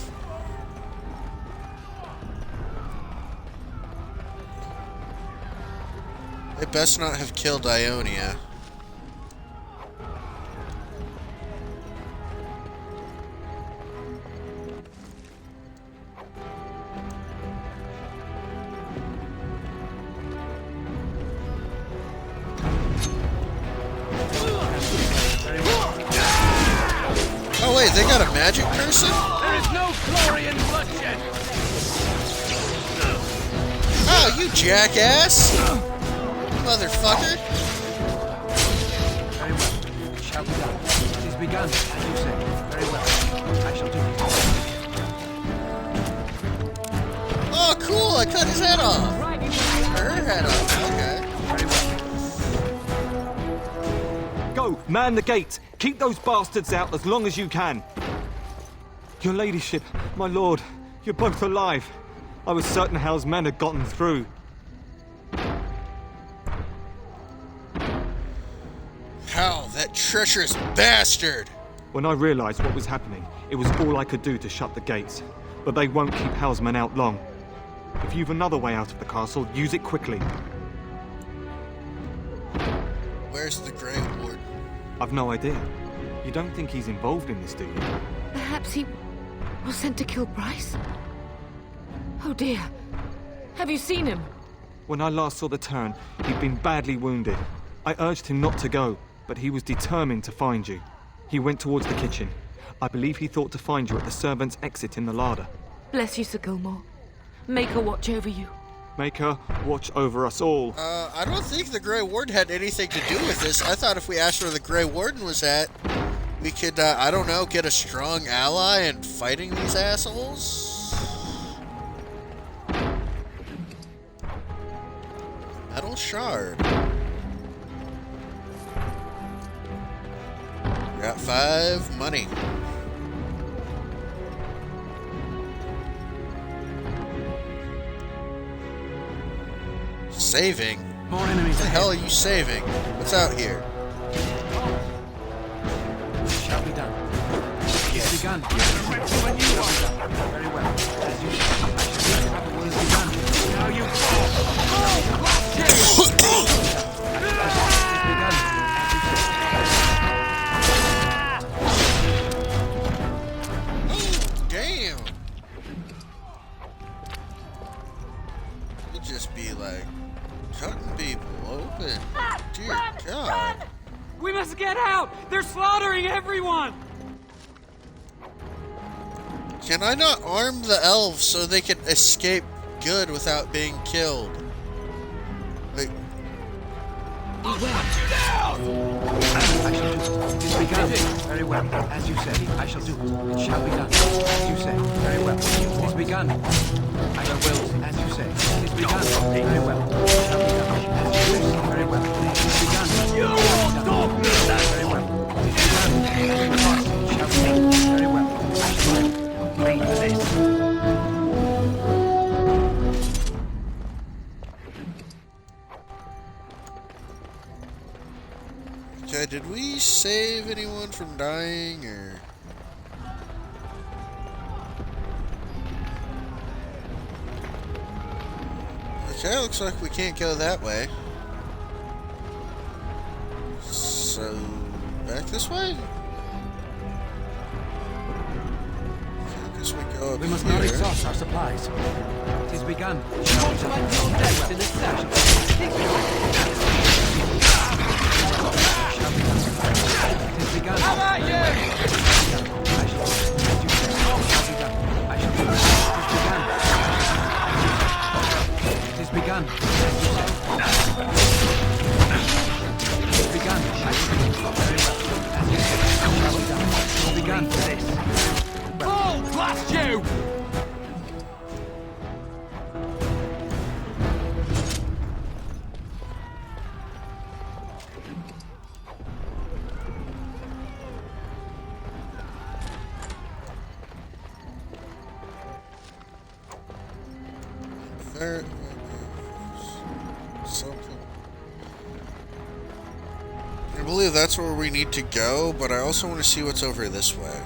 They best not have killed Ionia. Oh wait, they got a magic person? There is no glory in bloodshed! Oh, you jackass! Motherfucker! Very well. Shall be done. It is begun, as you say. Very well. I shall do it. Oh, Oh, cool! I cut his head off. Or her head off. Okay. Go, man the gates. Keep those bastards out as long as you can. Your ladyship, my lord, you're both alive. I was certain Howe's men had gotten through. Howe, that treacherous bastard! When I realized what was happening, it was all I could do to shut the gates. But they won't keep Howe's men out long. If you've another way out of the castle, use it quickly. Where's the Grey Warden? I've no idea. You don't think he's involved in this, do you? Perhaps he was sent to kill Bryce? Oh dear. Have you seen him? When I last saw the turn, he'd been badly wounded. I urged him not to go, but he was determined to find you. He went towards the kitchen. I believe he thought to find you at the servants' exit in the larder. Bless you, Sir Gilmore. Make her watch over you. Make her watch over us all. I don't think the Grey Warden had anything to do with this. I thought if we asked where the Grey Warden was at, we could, I don't know, get a strong ally in fighting these assholes? Metal shard. Got 5 money. Saving? More enemies. What the hell are you saving? What's out here? Shall be done. Yes. Begun. When you are. Very well. As you said, I shall be begun. Now you fall. Damn. You'd just be like cutting people open. Dear God. We must get out! They're slaughtering everyone! Can I not arm the elves so they can escape good without being killed? Like, It's begun. Very well. As you said, I shall do. It shall be done. As you say. Very well. It's begun. I will. As you say. It's begun. Very well. It shall be done. As you say. Very well. It's begun. You won't stop me. Very well. It's begun. It shall be done. Very well. I shall complete this. okay, did we save anyone from dying, or? Okay, looks like we can't go that way. So, back this way? I guess we go up We must here. not exhaust our supplies. It is begun. It shall be done. To the session. It is begun. How about you? I shall do. I shall do. It is begun. It is begun. I shall do. Very well. As you say, shall be done. It is begun. Oh, blast you! There, something. I believe that's where we need to go, but I also want to see what's over this way.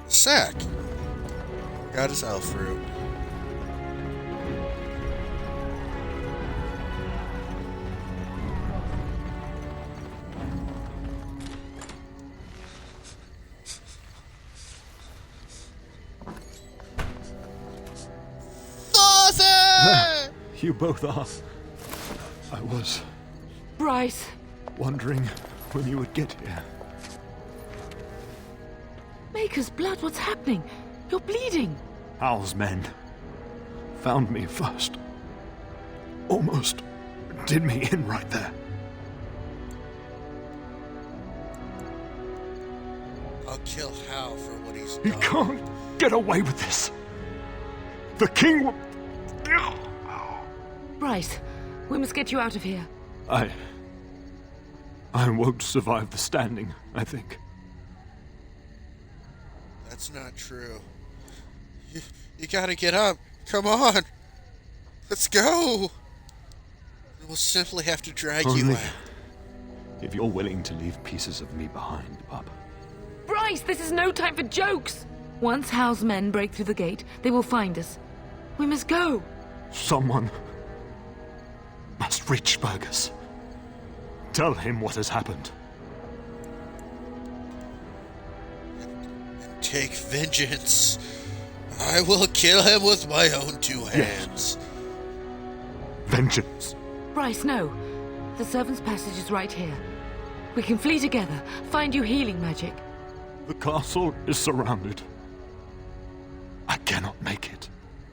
Sack. Got his elf root. Father! You both are. I was Bryce. wondering when you would get here. Maker's blood, what's happening? You're bleeding. Howe's men found me first. Almost did me in right there. I'll kill Howe for what he's You done. can't get away with this. The king will... Bryce, we must get you out of here. I won't survive the standing, I think. That's not true. You gotta get up. Come on. Let's go. We'll simply have to drag you Only out. if you're willing to leave pieces of me behind, pup. Bryce, this is no time for jokes! Once Howe's men break through the gate, they will find us. We must go. Someone must reach Fergus. Tell him what has happened. Take vengeance. I will kill him with my own two hands. Vengeance. Bryce, no. The servant's passage is right here. We can flee together, find you healing magic. The castle is surrounded. I cannot make it.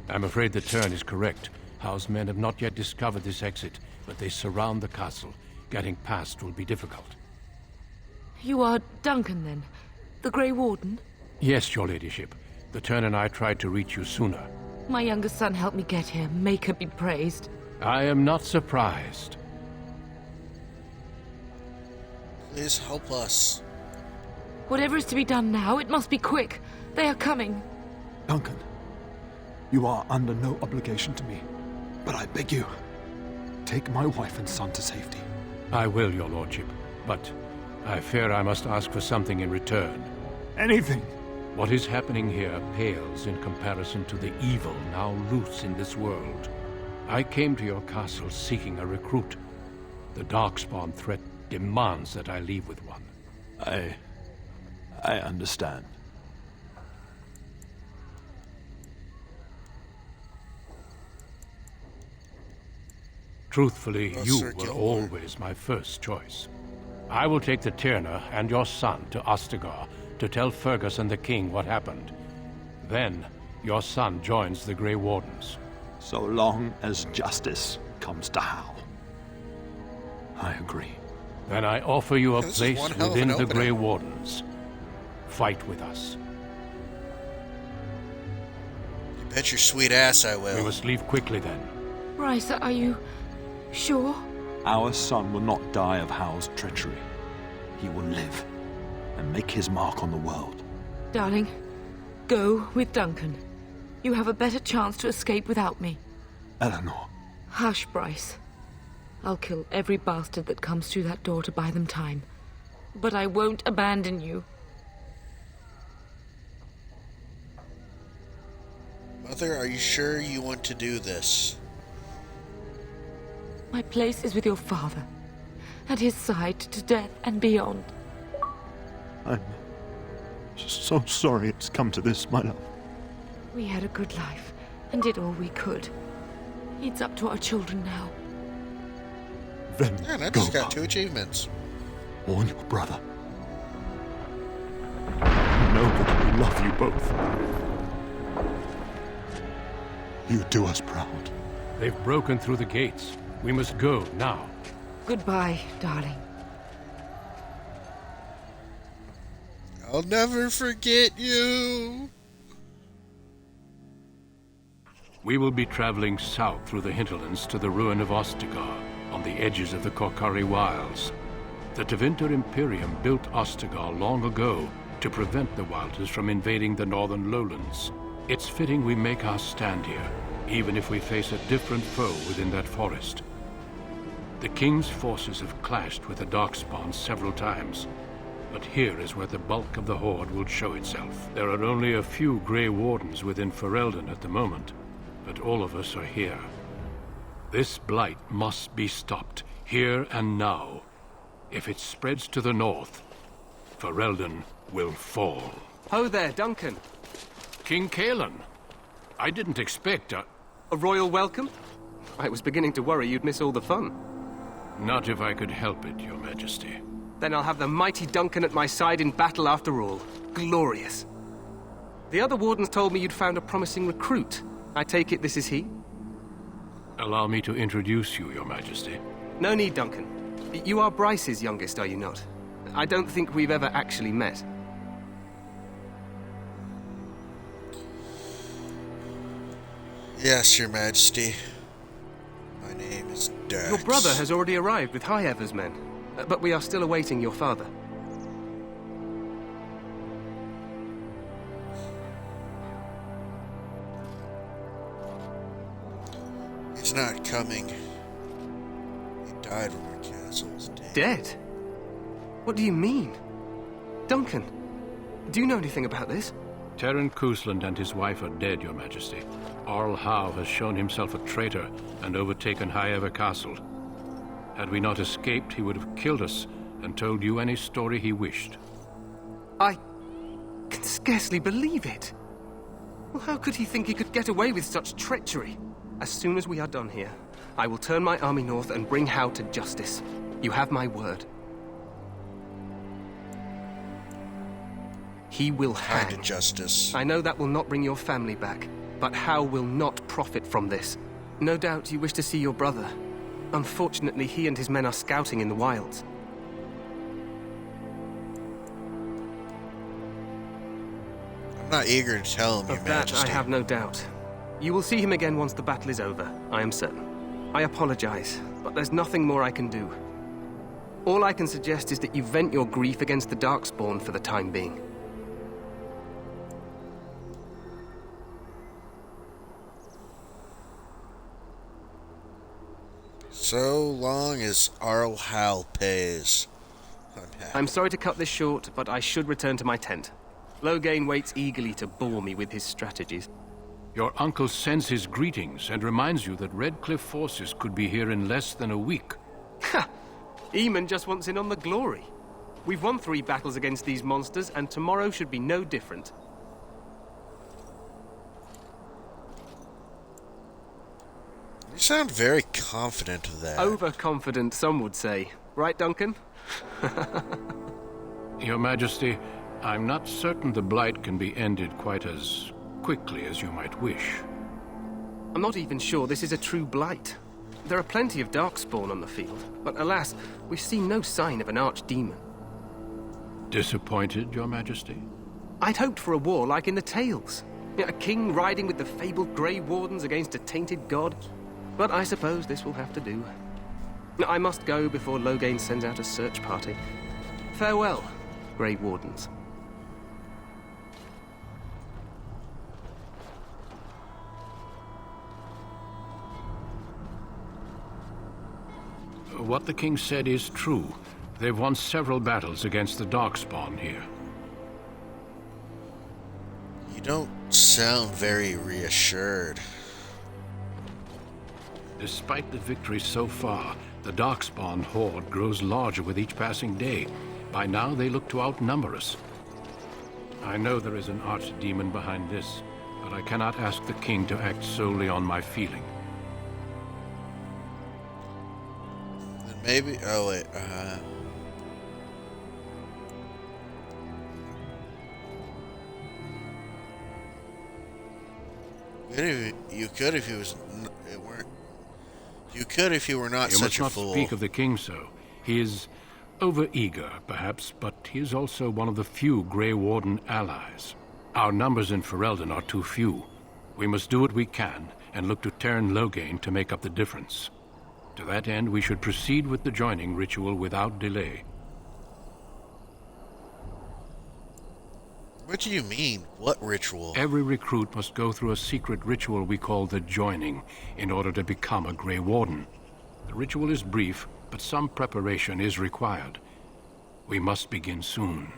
I'm afraid the Turn is correct. Howe's men have not yet discovered this exit, but they surround the castle. Getting past will be difficult. You are Duncan, then? The Grey Warden? Yes, your ladyship. The Turn and I tried to reach you sooner. My youngest son helped me get here. Maker be praised. I am not surprised. Please help us. Whatever is to be done now, it must be quick. They are coming. Duncan, you are under no obligation to me, but I beg you, take my wife and son to safety. I will, your lordship, but I fear I must ask for something in return. Anything. What is happening here pales in comparison to the evil now loose in this world. I came to your castle seeking a recruit. The Darkspawn threat demands that I leave with one. I understand. Truthfully, Oh, you Sir were Gilmore. always my first choice. I will take the Tyrna and your son to Ostagar to tell Fergus and the king what happened. Then, your son joins the Grey Wardens. So long as justice comes to Howe. I agree. Then I offer you a This is place one hell of within an the opening. Grey Wardens. Fight with us. You bet your sweet ass I will. We must leave quickly then. Bryce, are you sure? Our son will not die of Howe's treachery. He will live and make his mark on the world. Darling, go with Duncan. You have a better chance to escape without me. Eleanor. Hush, Bryce. I'll kill every bastard that comes through that door to buy them time. But I won't abandon you. Mother, are you sure you want to do this? My place is with your father. At his side to death and beyond. I'm so sorry it's come to this, my love. We had a good life and did all we could. It's up to our children now. Then Man, I go, just got Pup. 2 achievements. Warn your brother. Know that we love you both. You do us proud. They've broken through the gates. We must go now. Goodbye, darling. I'll never forget you. We will be traveling south through the hinterlands to the ruin of Ostagar, on the edges of the Korkari Wilds. The Tevinter Imperium built Ostagar long ago to prevent the Wilders from invading the northern lowlands. It's fitting we make our stand here, even if we face a different foe within that forest. The King's forces have clashed with the Darkspawn several times, but here is where the bulk of the Horde will show itself. There are only a few Grey Wardens within Ferelden at the moment, but all of us are here. This blight must be stopped, here and now. If it spreads to the north, Ferelden will fall. Ho there, Duncan. King Kaelan, I didn't expect A royal welcome? I was beginning to worry you'd miss all the fun. Not if I could help it, Your Majesty. Then I'll have the mighty Duncan at my side in battle after all. Glorious. The other wardens told me you'd found a promising recruit. I take it this is he? Allow me to introduce you, Your Majesty. No need, Duncan. You are Bryce's youngest, are you not? I don't think we've ever actually met. Yes, Your Majesty. My name is Dax. Your brother has already arrived with Howe's men, but we are still awaiting your father. He's not coming. He died when our castle was dead. Dead? What do you mean? Duncan, do you know anything about this? Terran Cousland and his wife are dead, Your Majesty. Arl Howe has shown himself a traitor and overtaken Howe Castle. Had we not escaped, he would have killed us and told you any story he wished. I can scarcely believe it. Well, how could he think he could get away with such treachery? As soon as we are done here, I will turn my army north and bring Howe to justice. You have my word. He will hang. To justice. I know that will not bring your family back, but Howe will not profit from this. No doubt you wish to see your brother. Unfortunately, he and his men are scouting in the wilds. I'm not eager to tell him, Your Majesty. Of that I have no doubt. You will see him again once the battle is over, I am certain. I apologize, but there's nothing more I can do. All I can suggest is that you vent your grief against the Darkspawn for the time being. So long as Arl Howe pays. I'm sorry to cut this short, but I should return to my tent. Loghain waits eagerly to bore me with his strategies. Your uncle sends his greetings and reminds you that Redcliffe forces could be here in less than a week. Ha! Eamon just wants in on the glory. We've won 3 battles against these monsters, and tomorrow should be no different. You sound very confident of that. Overconfident, some would say. Right, Duncan? Your Majesty, I'm not certain the Blight can be ended quite as quickly as you might wish. I'm not even sure this is a true blight. There are plenty of Darkspawn on the field, but alas, we've seen no sign of an archdemon. Disappointed, Your Majesty? I'd hoped for a war like in the tales. A king riding with the fabled Grey Wardens against a tainted god. But I suppose this will have to do. I must go before Loghain sends out a search party. Farewell, Grey Wardens. What the king said is true. They've won several battles against the Darkspawn here. You don't sound very reassured. Despite the victories so far, the Darkspawn horde grows larger with each passing day. By now, they look to outnumber us. I know there is an archdemon behind this, but I cannot ask the king to act solely on my feeling. Then maybe... Oh, wait. You could if he was... It weren't... You could if you were not such a fool. You must not speak of the king so. He is over-eager, perhaps, but he is also one of the few Grey Warden allies. Our numbers in Ferelden are too few. We must do what we can, and look to Terran Loghain to make up the difference. To that end, we should proceed with the joining ritual without delay. What do you mean? What ritual? Every recruit must go through a secret ritual we call the joining in order to become a Grey Warden. The ritual is brief, but some preparation is required. We must begin soon.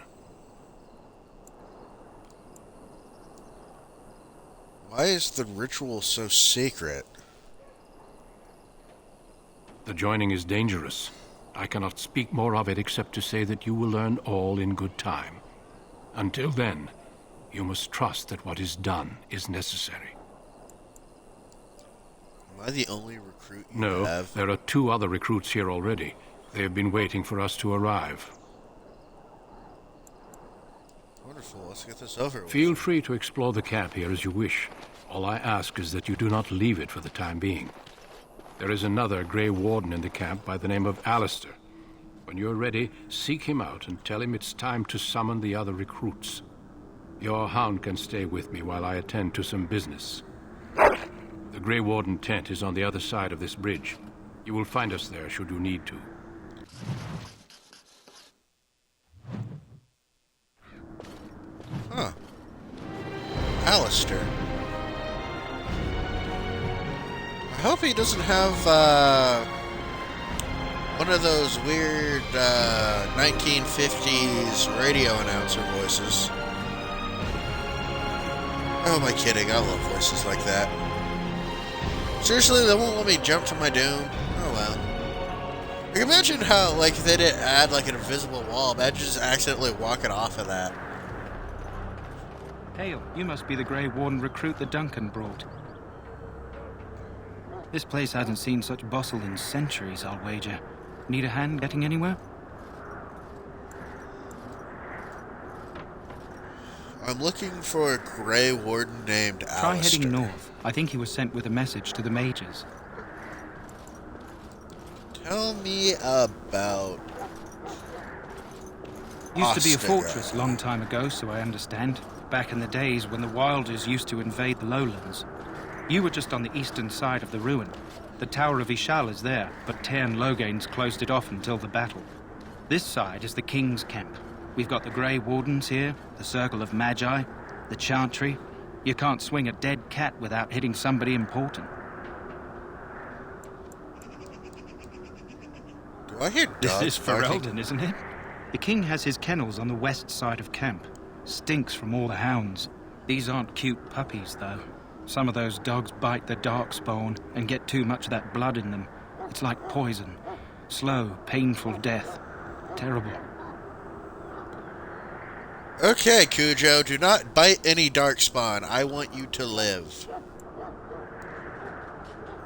Why is the ritual so secret? The joining is dangerous. I cannot speak more of it except to say that you will learn all in good time. Until then, you must trust that what is done is necessary. Am I the only recruit you No, have? there are 2 other recruits here already. They have been waiting for us to arrive. Wonderful, let's get this over with. Feel free to explore the camp here as you wish. All I ask is that you do not leave it for the time being. There is another Grey Warden in the camp by the name of Alistair. When you're ready, seek him out and tell him it's time to summon the other recruits. Your hound can stay with me while I attend to some business. The Grey Warden tent is on the other side of this bridge. You will find us there should you need to. Huh. Alistair. I hope he doesn't have, one of those weird, 1950s radio announcer voices. Oh, am I kidding? I love voices like that. Seriously, they won't let me jump to my doom? Oh well. I can imagine how, like, if they didn't add, like, an invisible wall, imagine just accidentally walking off of that. Hale, you must be the Grey Warden recruit that Duncan brought. This place hasn't seen such bustle in centuries, I'll wager. Need a hand getting anywhere? I'm looking for a Grey Warden named Alistair. Try heading north. I think he was sent with a message to the mages. Tell me about... Used to be a Ostagar. fortress long time ago, so I understand. Back in the days when the Wilders used to invade the lowlands. You were just on the eastern side of the ruin. The Tower of Ishal is there, but Tairn Logain's closed it off until the battle. This side is the King's camp. We've got the Grey Wardens here, the Circle of Magi, the Chantry. You can't swing a dead cat without hitting somebody important. Do I hear dogs This is barking? Ferelden, isn't it? The King has his kennels on the west side of camp. Stinks from all the hounds. These aren't cute puppies, though. Some of those dogs bite the darkspawn and get too much of that blood in them. It's like poison. Slow, painful death. Terrible. Okay, Cujo, do not bite any darkspawn. I want you to live.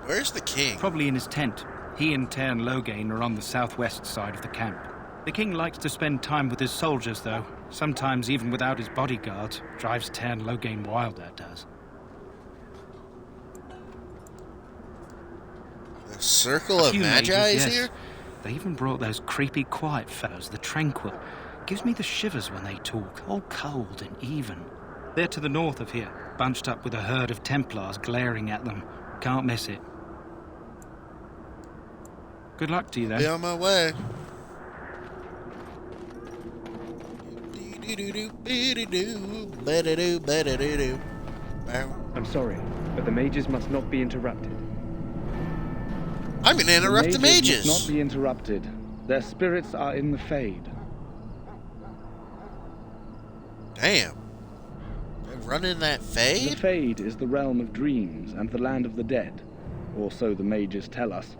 Where's the king? Probably in his tent. He and Tairn Logain are on the southwest side of the camp. The king likes to spend time with his soldiers, though. Sometimes even without his bodyguards. Drives Tairn Logain wild, that does. The Circle of Magi is here? They even brought those creepy quiet fellows, the Tranquil. Gives me the shivers when they talk, all cold and even. They're to the north of here, bunched up with a herd of Templars glaring at them. Can't miss it. Good luck to you, then. Be on my way. I'm sorry, but the mages must not be interrupted. I'm gonna interrupt the mages! Must not be interrupted. Their spirits are in the Fade. Damn. They're running that Fade? The Fade is the realm of dreams and the land of the dead, or so the mages tell us.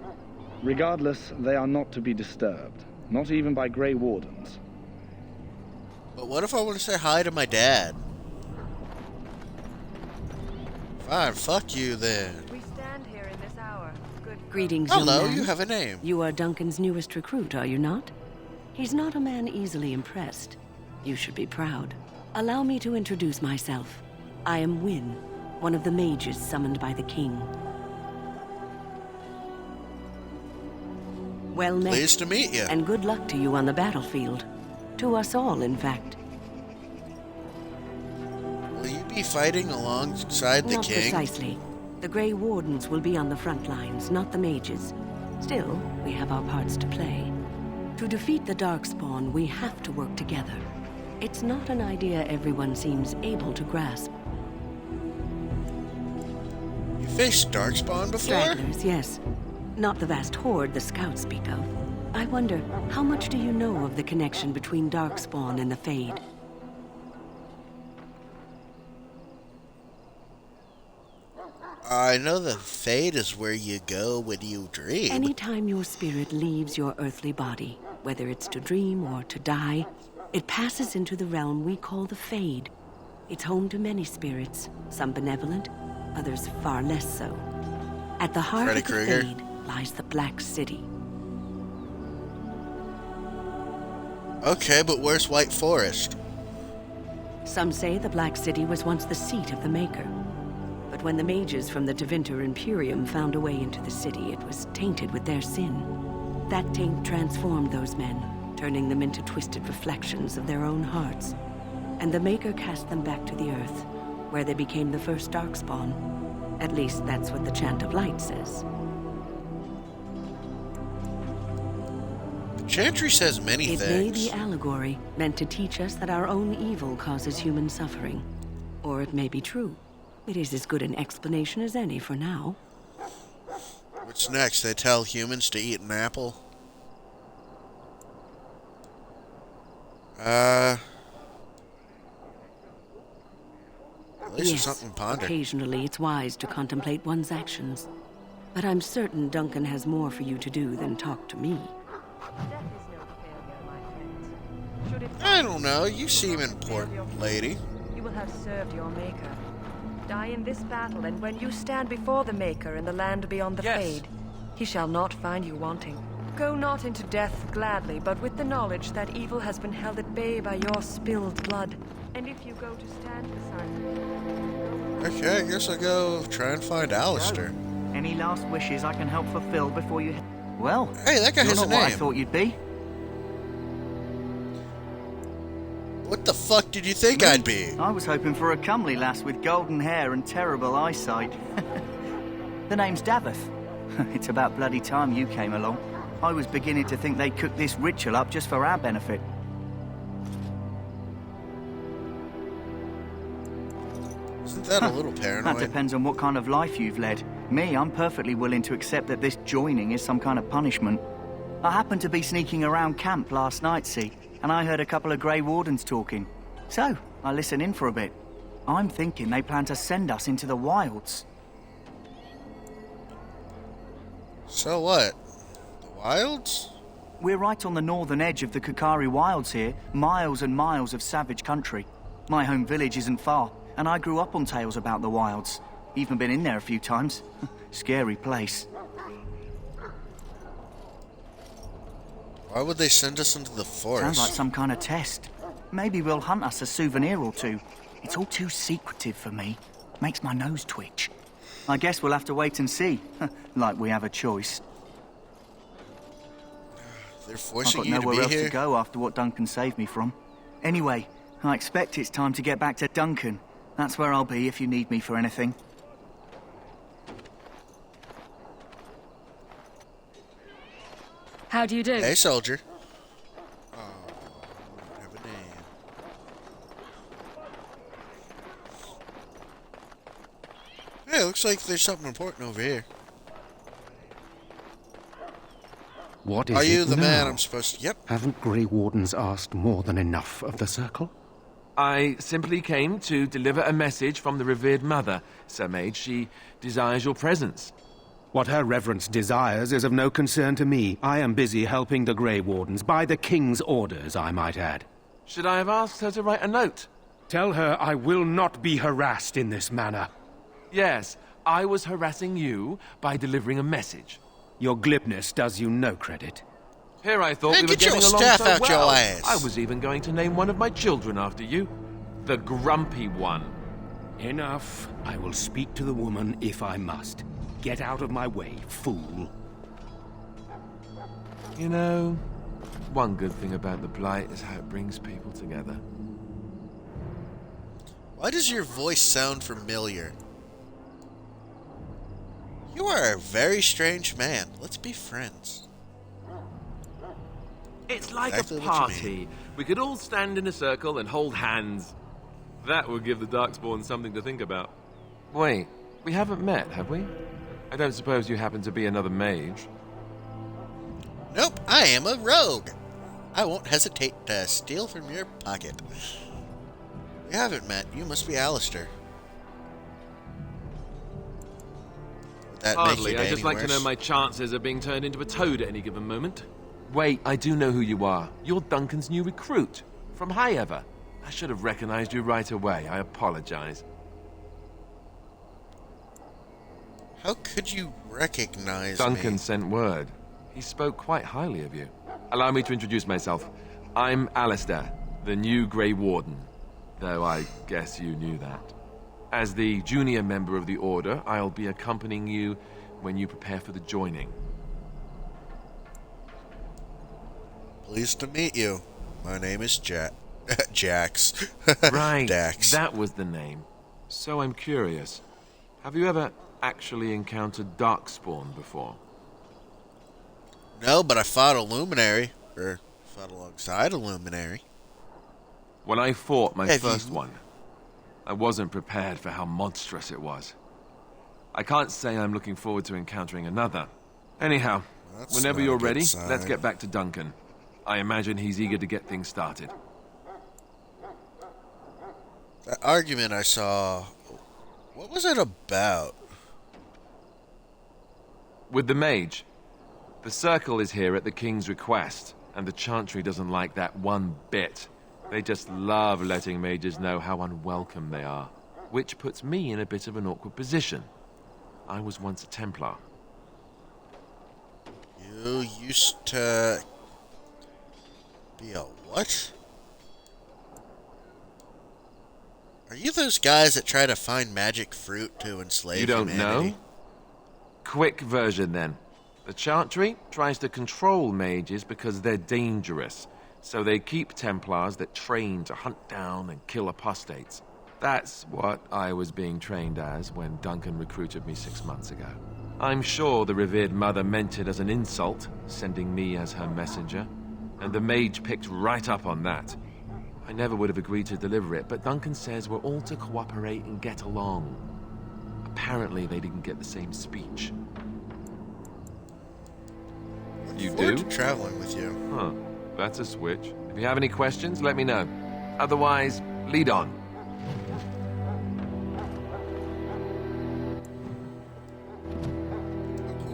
Regardless, they are not to be disturbed, not even by Grey Wardens. But what if I want to say hi to my dad? Fine, fuck you then. We stand here in this hour. Good. Greetings, Hello, young man. you have a name. You are Duncan's newest recruit, are you not? He's not a man easily impressed. You should be proud. Allow me to introduce myself. I am Wynne, one of the mages summoned by the king. Well met. Pleased to meet you. And good luck to you on the battlefield. To us all, in fact. Will you be fighting alongside the Not king? precisely. The Grey Wardens will be on the front lines, not the mages. Still, we have our parts to play. To defeat the Darkspawn, we have to work together. It's not an idea everyone seems able to grasp. You faced Darkspawn before? Stragglers, yes. Not the vast horde the scouts speak of. I wonder, how much do you know of the connection between Darkspawn and the Fade? I know the Fade is where you go when you dream. Anytime your spirit leaves your earthly body, whether it's to dream or to die, it passes into the realm we call the Fade. It's home to many spirits, some benevolent, others far less so. At the heart Freddy of the Krueger. Fade lies the Black City. Okay, but where's White Forest? Some say the Black City was once the seat of the Maker. But when the mages from the Tevinter Imperium found a way into the city, it was tainted with their sin. That taint transformed those men, turning them into twisted reflections of their own hearts. And the Maker cast them back to the Earth, where they became the first Darkspawn. At least that's what the Chant of Light says. The Chantry says many It things. may be allegory, meant to teach us that our own evil causes human suffering. Or it may be true. It is as good an explanation as any for now. What's next? They tell humans to eat an apple? At least it's something to ponder. Occasionally it's wise to contemplate one's actions. But I'm certain Duncan has more for you to do than talk to me. I don't know. You seem important, lady. You will have served your maker. Die in this battle, and when you stand before the Maker in the land beyond the Fade, he shall not find you wanting. Go not into death gladly, but with the knowledge that evil has been held at bay by your spilled blood. And if you go to stand beside me... Okay, I guess I'll go try and find Alistair. Any last wishes I can help fulfill before you... Well, hey, that guy you're has not a what I name. thought you'd be. What the fuck did you think I'd be? I was hoping for a comely lass with golden hair and terrible eyesight. The name's Davith. It's about bloody time you came along. I was beginning to think they cooked this ritual up just for our benefit. Isn't that a little paranoid? That depends on what kind of life you've led. Me, I'm perfectly willing to accept that this joining is some kind of punishment. I happened to be sneaking around camp last night, see, and I heard a couple of Grey Wardens talking. So, I listened in for a bit. I'm thinking they plan to send us into the wilds. So what? The wilds? We're right on the northern edge of the Kukari Wilds here, miles and miles of savage country. My home village isn't far, and I grew up on tales about the wilds. Even been in there a few times. Scary place. Why would they send us into the forest? Sounds like some kind of test. Maybe we'll hunt us a souvenir or two. It's all too secretive for me. Makes my nose twitch. I guess we'll have to wait and see. Like we have a choice. They're forcing I've you got to nowhere be else here? to go after what Duncan saved me from. Anyway, I expect it's time to get back to Duncan. That's where I'll be if you need me for anything. How do you do? Hey, soldier. Oh, I don't have a name. Hey, looks like there's something important over here. What is Are you it the now? man I'm supposed to... Yep. Haven't Grey Wardens asked more than enough of the Circle? I simply came to deliver a message from the revered mother, Sir Mage. She desires your presence. What her reverence desires is of no concern to me. I am busy helping the Grey Wardens, by the King's orders, I might add. Should I have asked her to write a note? Tell her I will not be harassed in this manner. Yes, I was harassing you by delivering a message. Your glibness does you no credit. Here I thought Hey, we were get your getting along staff so out your well. ass. I was even going to name one of my children after you. The Grumpy One. Enough. I will speak to the woman if I must. Get out of my way, fool. You know, one good thing about the Blight is how it brings people together. Why does your voice sound familiar? You are a very strange man. Let's be friends. It's like Exactly a what you party. We could all stand in a circle and hold hands. That would give the Darkspawn something to think about. Wait, we haven't met, have we? I don't suppose you happen to be another mage? Nope, I am a rogue. I won't hesitate to steal from your pocket. We haven't met. You must be Alistair. Would that make Hardly. your I'd day just any like to know worse? my chances of being turned into a toad at any given moment. Wait, I do know who you are. You're Duncan's new recruit. From Howe. I should have recognized you right away. I apologize. How could you recognize Duncan me? sent word. He spoke quite highly of you. Allow me to introduce myself. I'm Alistair, the new Grey Warden. Though I guess you knew that. As the junior member of the Order, I'll be accompanying you when you prepare for the joining. Pleased to meet you. My name is Jax. Right, Dax. that was the name. So I'm curious. Have you ever actually encountered Darkspawn before? No, but I fought a luminary. Or fought alongside a luminary. When I fought my first one, I wasn't prepared for how monstrous it was. I can't say I'm looking forward to encountering another. Anyhow, whenever you're ready, let's get back to Duncan. I imagine he's eager to get things started. That argument I saw, what was it about? With the mage. The Circle is here at the King's request, and the Chantry doesn't like that one bit. They just love letting mages know how unwelcome they are, which puts me in a bit of an awkward position. I was once a Templar. You used to be a what? Are you those guys that try to find magic fruit to enslave humanity? You don't know? Quick version then. The Chantry tries to control mages because they're dangerous, so they keep Templars that train to hunt down and kill apostates. That's what I was being trained as when Duncan recruited me 6 months ago. I'm sure the revered mother meant it as an insult, sending me as her messenger, and the mage picked right up on that. I never would have agreed to deliver it, but Duncan says we're all to cooperate and get along. Apparently they didn't get the same speech. You do? Traveling with you. Huh. That's a switch. If you have any questions, let me know. Otherwise, lead on.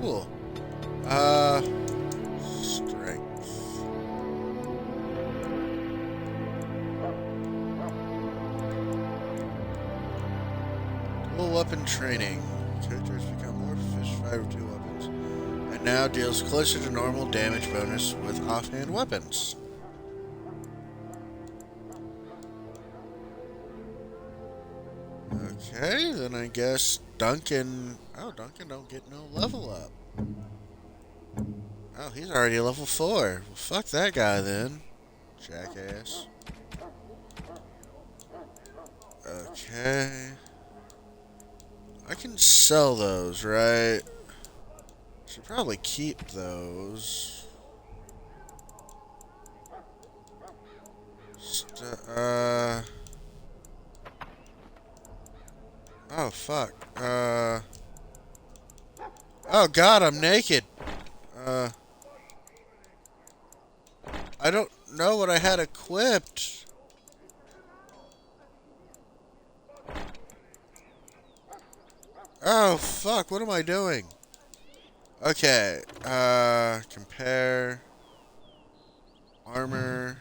Cool. Strength. Dual weapon training. Characters become more proficient with 2 weapons. And now deals closer to normal damage bonus with offhand weapons. Okay, then I guess Duncan... Oh, Duncan don't get no level up. Oh, he's already a level 4. Well, fuck that guy then. Jackass. Okay. I can sell those, right? Should probably keep those. Oh, fuck. Oh, God, I'm naked. I don't know what I had equipped. Oh, fuck, what am I doing? Okay, compare armor.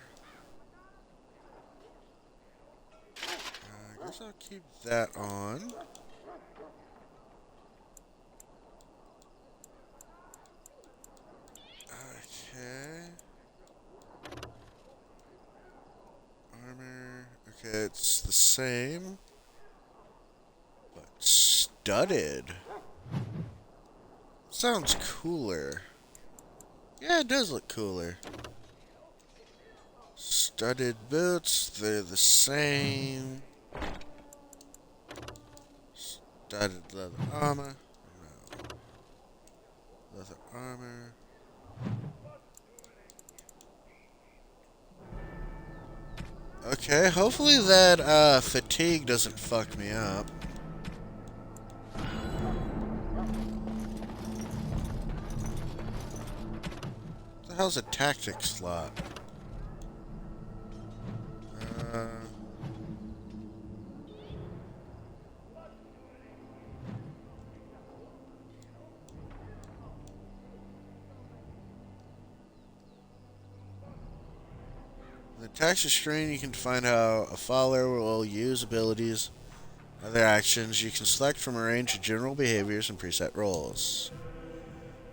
I guess I'll keep that on. Okay. Armor. Okay, it's the same, but studded. Sounds cooler. Yeah, it does look cooler. Studded boots, they're the same. Studded leather armor. No. Leather armor. Okay, hopefully that fatigue doesn't fuck me up. What the hell's a tactics slot? In the tactics screen, you can find how a follower will use abilities, other actions. You can select from a range of general behaviors and preset roles.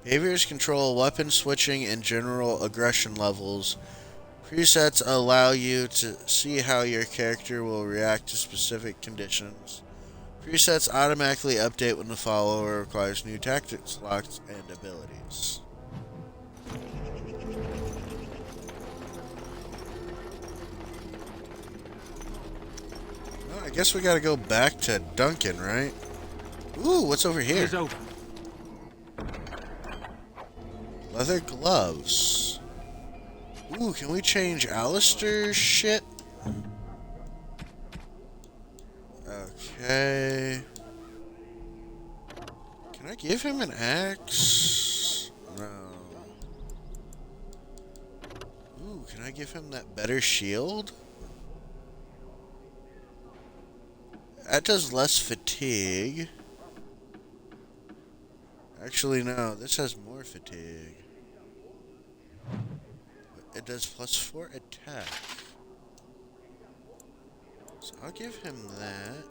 Behaviors control weapon switching and general aggression levels. Presets allow you to see how your character will react to specific conditions. Presets automatically update when the follower requires new tactics locks and abilities. Well, I guess we gotta go back to Duncan, right? Ooh, what's over here? It's over. Leather gloves. Ooh, can we change Alistair's shit? Okay. Can I give him an axe? No. Ooh, can I give him that better shield? That does less fatigue. Actually, no, this has more fatigue. It does +4 attack. So I'll give him that.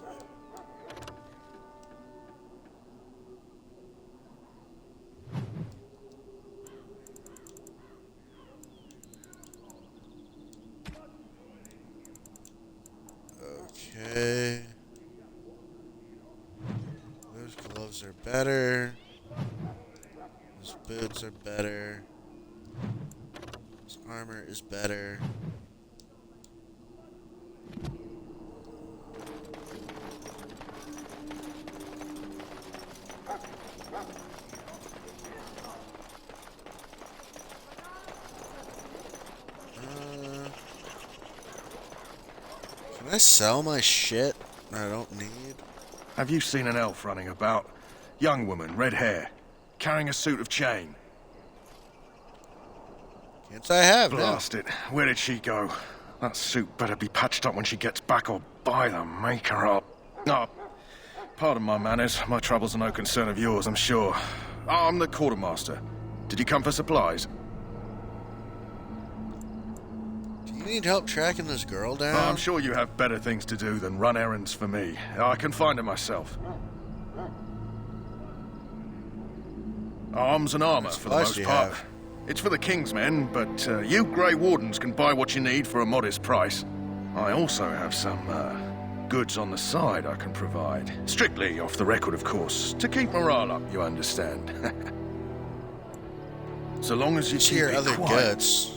Okay. Those gloves are better. Those boots are better. This armor is better. Can I sell my shit I don't need? Have you seen an elf running about? Young woman, red hair, carrying a suit of chain. Can't I have now? Blast it. Where did she go? That suit better be patched up when she gets back, or by the maker up. No, pardon my manners. My troubles are no concern of yours, I'm sure. I'm the quartermaster. Did you come for supplies? Do you need help tracking this girl down? I'm sure you have better things to do than run errands for me. I can find her myself. Arms and armor, for the most part. It's for the King's men, but you Grey Wardens can buy what you need for a modest price. I also have some goods on the side I can provide. Strictly off the record, of course. To keep morale up, you understand. So long as you keep your it other quiet. goods.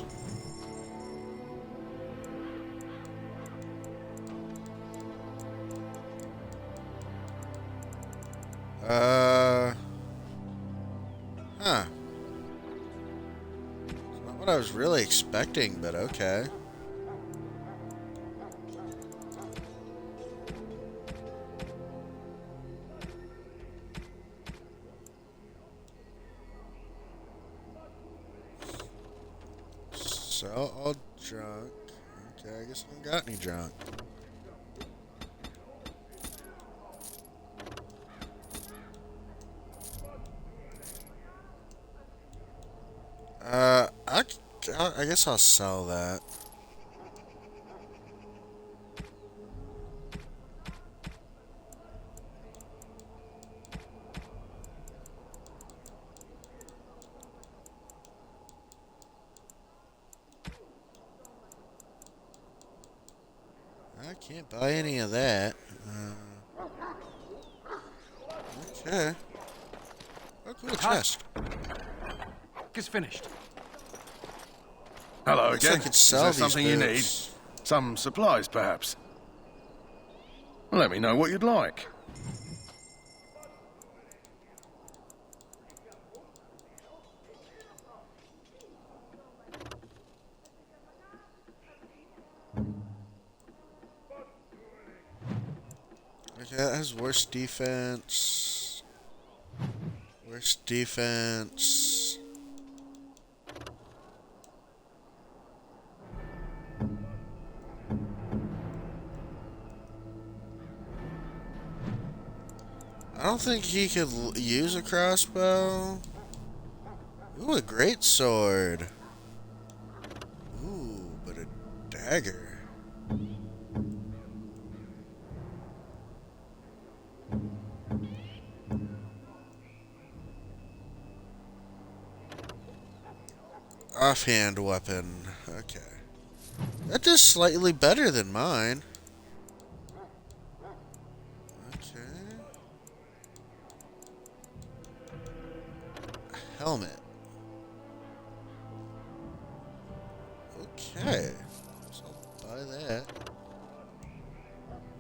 Huh. It's not what I was really expecting, but okay. So, all drunk. Okay, I guess I haven't got any drunk. I guess I'll sell that. I can't buy any of that. Okay. Oh, cool chest. It's finished. Hello Looks again. like I could sell Is there these something you need? boots. Some supplies, perhaps? Let me know what you'd like. Okay, that has worse defense. Worse defense. I don't think he could use a crossbow. Ooh, a great sword. Ooh, but a dagger. Offhand weapon. Okay. That does slightly better than mine. Okay. Helmet. Okay. So I'll buy that.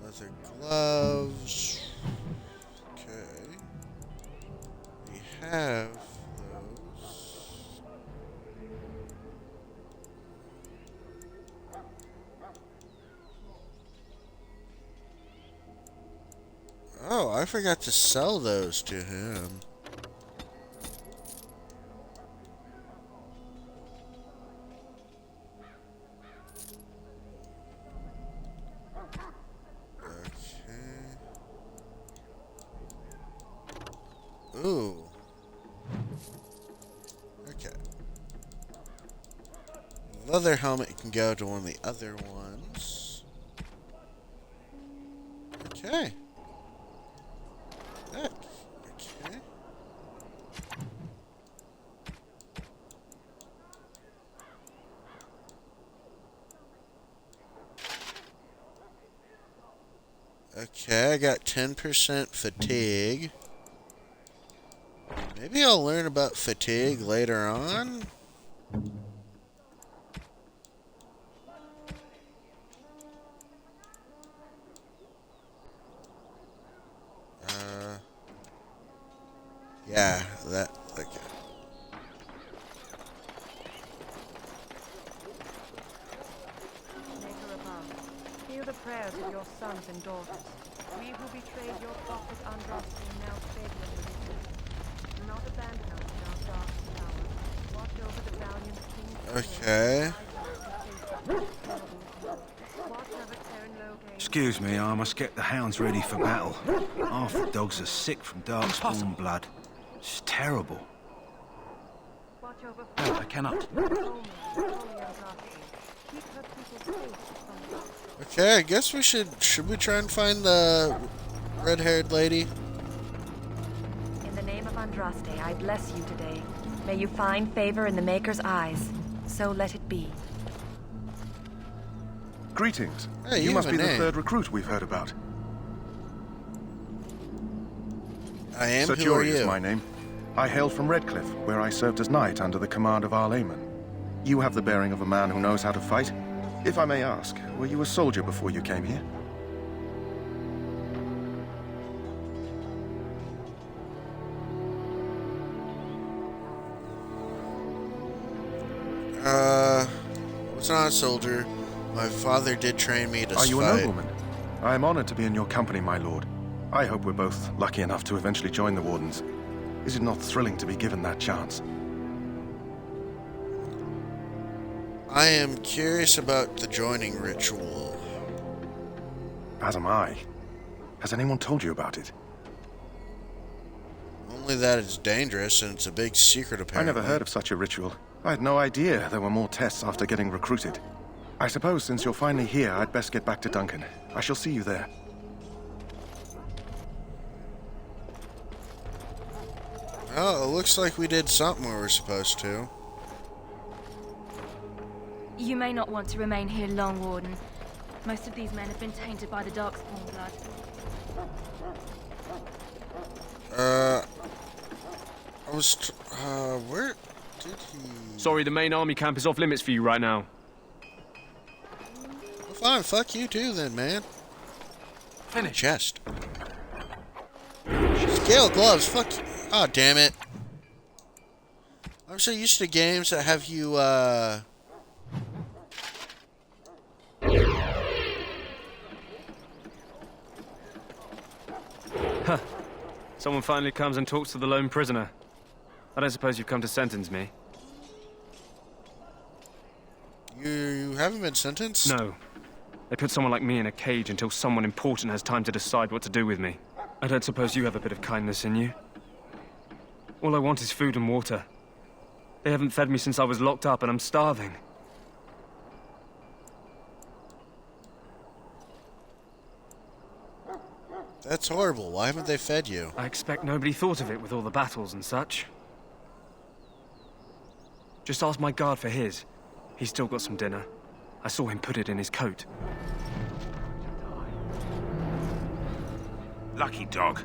Leather gloves. Okay. forgot to sell those to him. Ooh. Okay. Leather helmet can go to one of the other ones. Okay. Heck. Okay. Okay, I got 10% fatigue. Maybe I'll learn about fatigue later on. Yeah, that, okay. Maker above, hear the prayers of your sons and daughters. We who betrayed your prophet Andraste now favoring the victory. Do not abandon us in our dark tower. Watch over the valiant king. Okay. Excuse me, I must get the hounds ready for battle. Half the dogs are sick from darkspawn blood. It's terrible. No, I cannot. Okay, I guess we should we try and find the red-haired lady? In the name of Andraste, I bless you today. May you find favor in the Maker's eyes. So let it be. Greetings. Hey, you must be the name. third recruit we've heard about. I am. Sir Who are Jury is you? my name. I hail from Redcliffe, where I served as knight under the command of Our Layman. You have the bearing of a man who knows how to fight. If I may ask, were you a soldier before you came here? I was not a soldier. My father did train me to fight. Are you a nobleman? I am honored to be in your company, my lord. I hope we're both lucky enough to eventually join the Wardens. Is it not thrilling to be given that chance? I am curious about the joining ritual. As am I. Has anyone told you about it? Only that it's dangerous and it's a big secret, apparently. I never heard of such a ritual. I had no idea there were more tests after getting recruited. I suppose since you're finally here, I'd best get back to Duncan. I shall see you there. Oh, it looks like we did something we were supposed to. You may not want to remain here long, Warden. Most of these men have been tainted by the Darkspawn blood. I was, where did he... Sorry, the main army camp is off limits for you right now. Well, fine, fuck you too then, man. Finish. Chest. Scale gloves, fuck you. Oh, damn it. I'm so used to games that have you, Huh. Someone finally comes and talks to the lone prisoner. I don't suppose you've come to sentence me. You haven't been sentenced? No. They put someone like me in a cage until someone important has time to decide what to do with me. I don't suppose you have a bit of kindness in you? All I want is food and water. They haven't fed me since I was locked up and I'm starving. That's horrible. Why haven't they fed you? I expect nobody thought of it with all the battles and such. Just ask my guard for his. He's still got some dinner. I saw him put it in his coat. Lucky dog.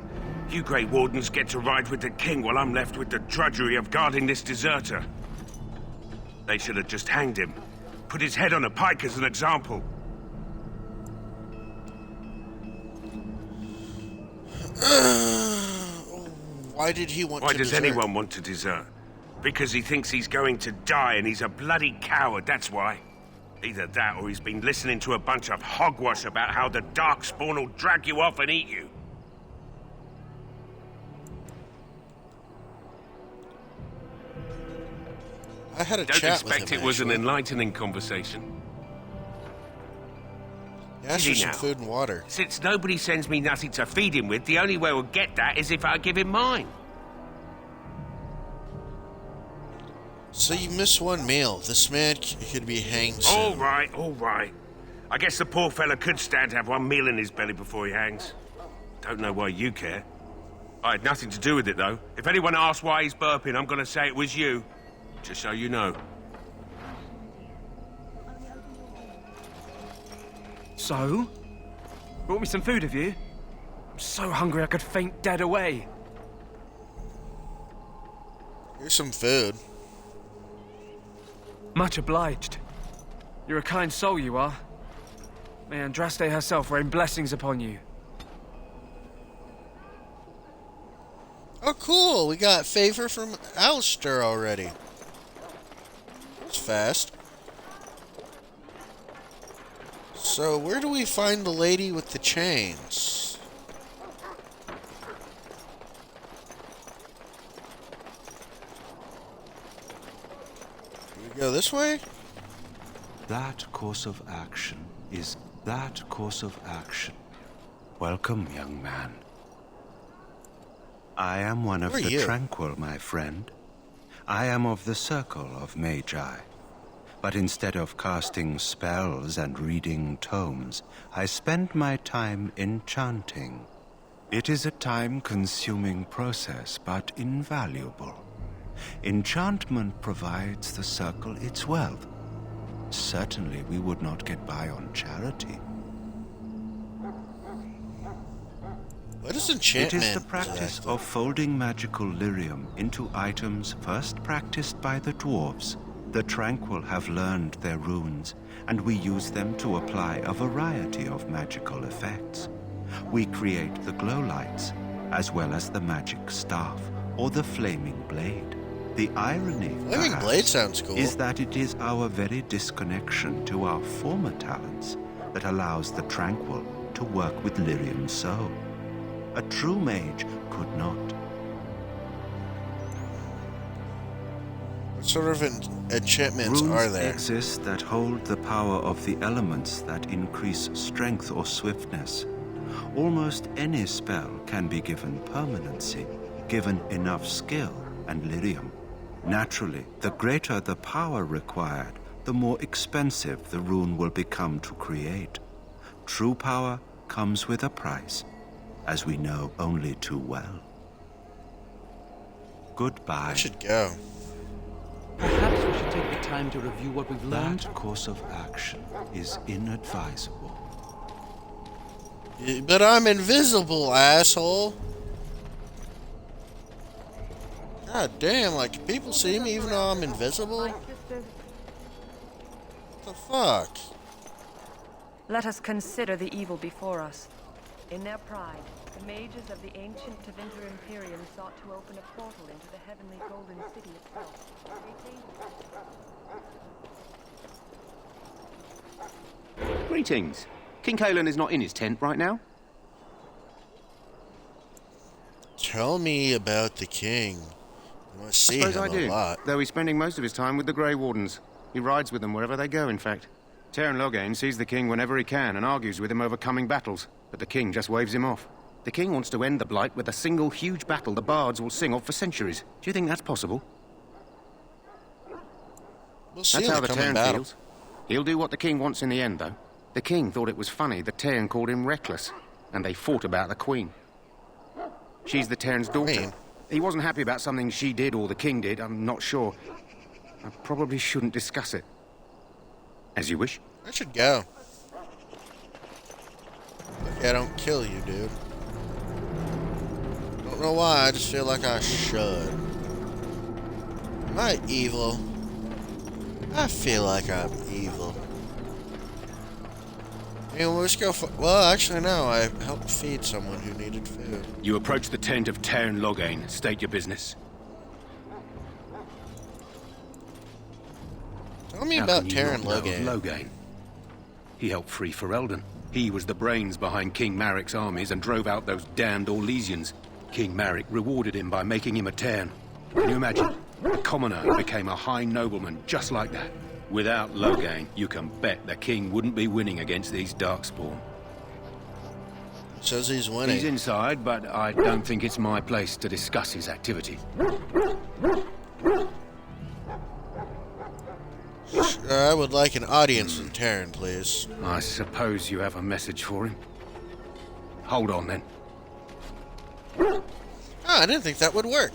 You Grey Wardens get to ride with the king while I'm left with the drudgery of guarding this deserter. They should have just hanged him. Put his head on a pike as an example. Why did he want to Why does desert? anyone want to desert? Because he thinks he's going to die and he's a bloody coward, that's why. Either that or he's been listening to a bunch of hogwash about how the Darkspawn will drag you off and eat you. I had a Don't chat with him, expect it was an actually. enlightening conversation. He asked for Easy some now. food and water. Since nobody sends me nothing to feed him with, the only way we'll get that is if I give him mine. So you missed one meal. This man could be hanged soon. All right, all right. I guess the poor fella could stand to have one meal in his belly before he hangs. Don't know why you care. I had nothing to do with it, though. If anyone asks why he's burping, I'm gonna say it was you. Just so you know. So? Brought me some food, have you? I'm so hungry I could faint dead away. Here's some food. Much obliged. You're a kind soul, you are. May Andraste herself rain blessings upon you. Oh, cool. We got favor from Alistair already. That's fast. So, where do we find the lady with the chains? Do we go this way? That course of action is that course of action. Welcome, young man. I am one of Who are the you? Tranquil, my friend. I am of the Circle of Magi. But instead of casting spells and reading tomes, I spend my time enchanting. It is a time-consuming process, but invaluable. Enchantment provides the Circle its wealth. Certainly we would not get by on charity. What is It enchantment? is the practice of folding magical lyrium into items first practiced by the dwarves. The Tranquil have learned their runes, and we use them to apply a variety of magical effects. We create the glow lights, as well as the magic staff, or the flaming blade. The irony, Flaming perhaps, blade sounds cool. is that it is our very disconnection to our former talents that allows the Tranquil to work with lyrium so. A true mage could not. What sort of enchantments Runes are there? exist that hold the power of the elements that increase strength or swiftness. Almost any spell can be given permanency, given enough skill and lyrium. Naturally, the greater the power required, the more expensive the rune will become to create. True power comes with a price, as we know only too well. Goodbye. I should go. Perhaps we should take the time to review what we've learned. That course of action is inadvisable. But I'm invisible, asshole. God damn, like, can people see me even though I'm invisible? What the fuck? Let us consider the evil before us. In their pride, the mages of the ancient Tevinter Imperium sought to open a portal into the heavenly golden city itself. Greetings. King Kalen is not in his tent right now. Tell me about the king. I want to see him a lot. Though he's spending most of his time with the Grey Wardens. He rides with them wherever they go, in fact. Teyrn Loghain sees the king whenever he can and argues with him over coming battles, but the king just waves him off. The king wants to end the Blight with a single huge battle the bards will sing of for centuries. Do you think that's possible? We'll see That's how the coming Teyrn battle. feels. He'll do what the king wants in the end, though. The king thought it was funny that Teyrn called him reckless, and they fought about the queen. She's the Teyrn's daughter. He wasn't happy about something she did or the king did, I'm not sure. I probably shouldn't discuss it. As you wish. I should go. Okay, I don't kill you, dude. Don't know why, I just feel like I should. Am I evil? I feel like I'm evil. I mean, we'll just go for... Well, actually, no. I helped feed someone who needed food. You approach the tent of Teyrn Loghain. State your business. Tell me How about can you Teyrn not know of Loghain. Loghain. He helped free Ferelden. He was the brains behind King Maric's armies and drove out those damned Orlesians. King Maric rewarded him by making him a Teyrn. Can you imagine? The commoner became a high nobleman just like that. Without Loghain, you can bet the king wouldn't be winning against these Darkspawn. Says he's winning. He's inside, but I don't think it's my place to discuss his activity. I would like an audience with Terran, please. I suppose you have a message for him. Hold on, then. Oh, I didn't think that would work.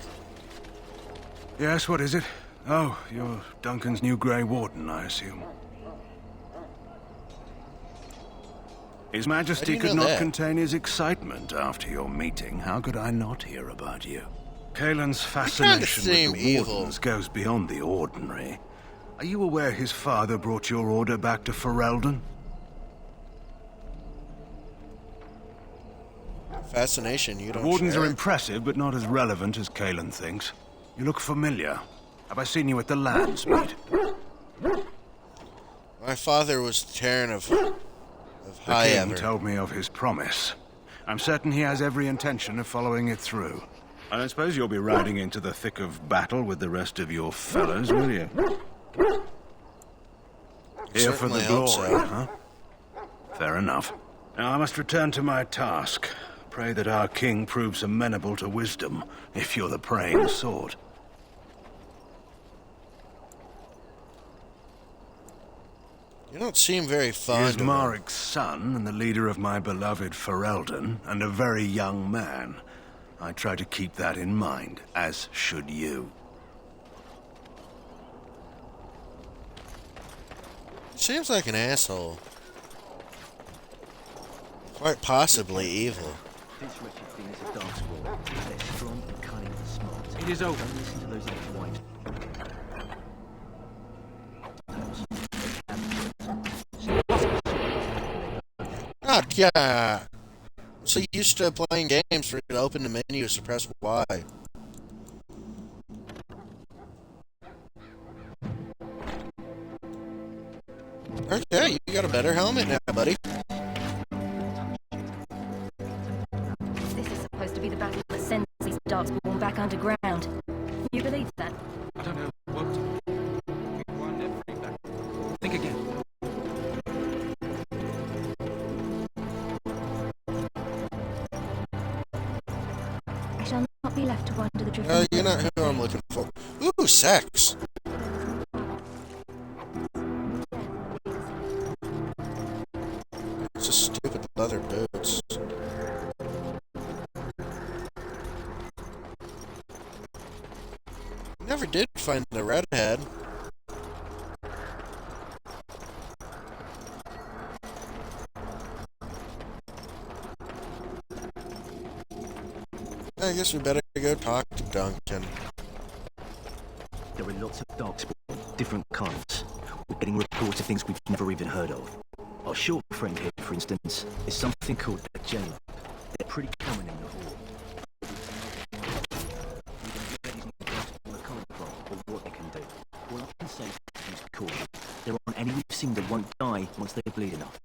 Yes, what is it? Oh, you're Duncan's new Grey Warden, I assume. His Majesty could not contain his excitement after your meeting. How could I not hear about you? Kaelin's fascination with the Wardens goes beyond the ordinary. Are you aware his father brought your order back to Ferelden? Fascination, you don't Wardens share. are impressive, but not as relevant as Kaelin thinks. You look familiar. Have I seen you at the Landsmeet? My father was the Terran of The High king Ever. told me of his promise. I'm certain he has every intention of following it through. I don't suppose you'll be riding into the thick of battle with the rest of your fellows, will you? Here for the glory, huh? Fair enough. Now I must return to my task. Pray that our king proves amenable to wisdom, if you're the praying sort. You don't seem very He fond is of him. Marik's son and the leader of my beloved Ferelden, and a very young man. I try to keep that in mind, as should you. Seems like an asshole. Quite possibly evil. This wretched thing is a Darkspawn. They're strong and cunning and smart. It is over. Don't listen to those little white. Oh, yeah. I'm so used to playing games for you to open the menu, so press Y. Okay, you got a better helmet now, buddy. This is supposed to be the battle that sends these Darkspawn back underground. You believe that? I don't know what. Rewind every back. Think again. I shall not be left to wander the drift. You're not who I'm looking for. Ooh, sex. It's just stupid leather boots. Never did find the redhead. I guess we better go talk to Duncan. There are lots of Darkspawn, different kinds. We're getting reports of things we've never even heard of. Our short friend here, for instance, is something called the Jailer. They're pretty common in the Horde. Or what they can do. All I can say is cool. There aren't any we've seen that won't die once they bleed enough.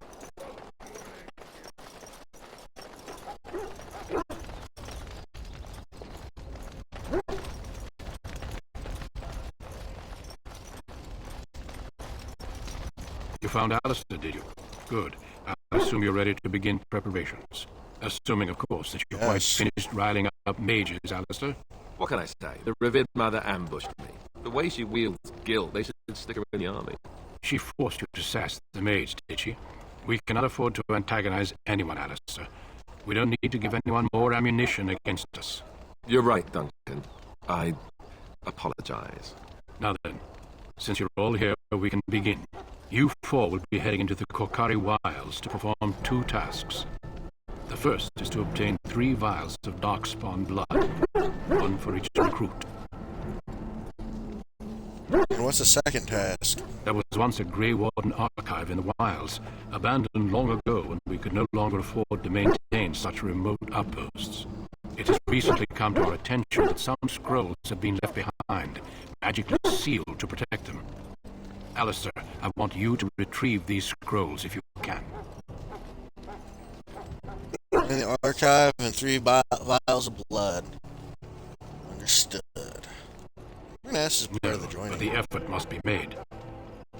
You found Alistair, did you? Good. I assume you're ready to begin preparations. Assuming, of course, that you're quite finished riling up mages, Alistair. What can I say? The revered mother ambushed me. The way she wields guilt, they should stick her in the army. She forced you to sass the mage, did she? We cannot afford to antagonize anyone, Alistair. We don't need to give anyone more ammunition against us. You're right, Duncan. I apologize. Now then, since you're all here, we can begin. You four will be heading into the Korkari Wilds to perform 2 tasks. The first is to obtain 3 vials of Darkspawn blood, 1 for each recruit. And what's the second task? There was once a Grey Warden archive in the wilds, abandoned long ago when we could no longer afford to maintain such remote outposts. It has recently come to our attention that some scrolls have been left behind, magically sealed to protect them. Alistair, I want you to retrieve these scrolls if you can. In the archive and 3 vials of blood. Understood. I'm Mass is part of the But joining. the effort must be made.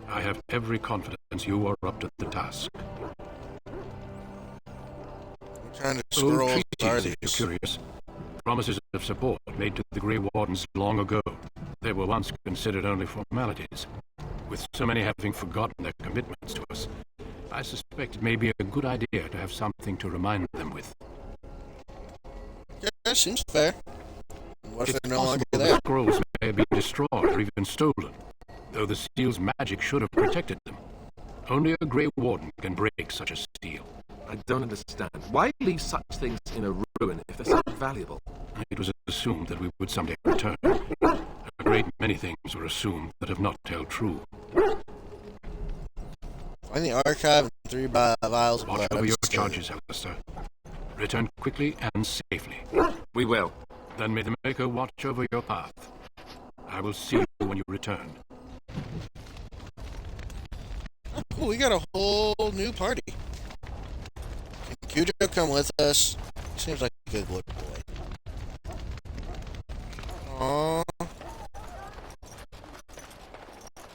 I have every confidence you are up to the task. What kind of Old scrolls are treaties, if these? you're curious. Promises of support made to the Grey Wardens long ago. They were once considered only formalities. With so many having forgotten their commitments to us, I suspect it may be a good idea to have something to remind them with. Yeah, that seems fair. What if It's they're no longer possible the there? scrolls may have been destroyed or even stolen, though the seal's magic should have protected them. Only a Grey Warden can break such a seal. I don't understand. Why leave such things in a ruin if they're so valuable? It was assumed that we would someday return. A great many things were assumed that have not held true. Find the archive and 3 vials of Watch blood. over I'm your scared. charges, Alistair. Return quickly and safely. We will. Then may the Maker watch over your path. I will see you when you return. Oh, cool, we got a whole new party. Can Cujo come with us? He seems like a good boy. Aww.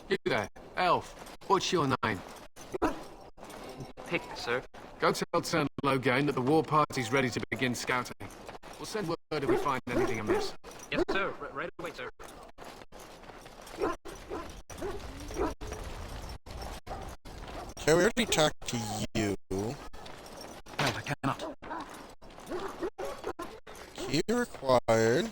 You there, Elf. What's your name? Pick, sir. Go tell Turn Loghain that the war party's ready to begin scouting. We'll send word if we find anything amiss. Yes, sir. Right away, sir. Okay, we already talked to you. No, I cannot. Key required.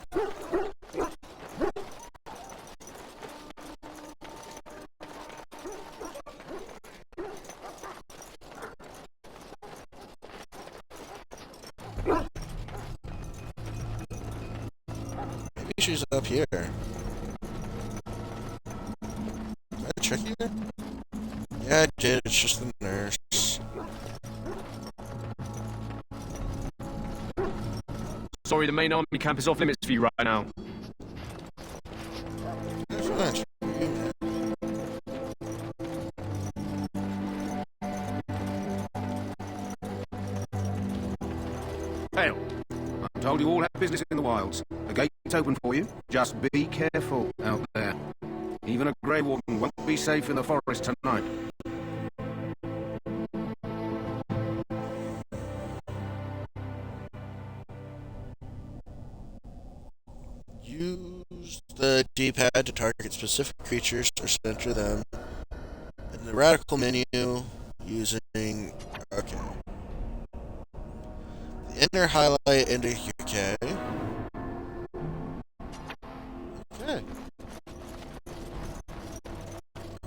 Maybe she's up here. Did I check here? Yeah, I did. It's just the nurse. Sorry, the main army camp is off limits for you right now. Hale, I'm told you all have business in the wilds. The gate's open for you. Just be careful out there. Even a Grey Warden won't be safe in the forest tonight. Use the D-pad to target specific creatures or center them. In the radical menu, using... Okay. The inner highlight into UK. Okay.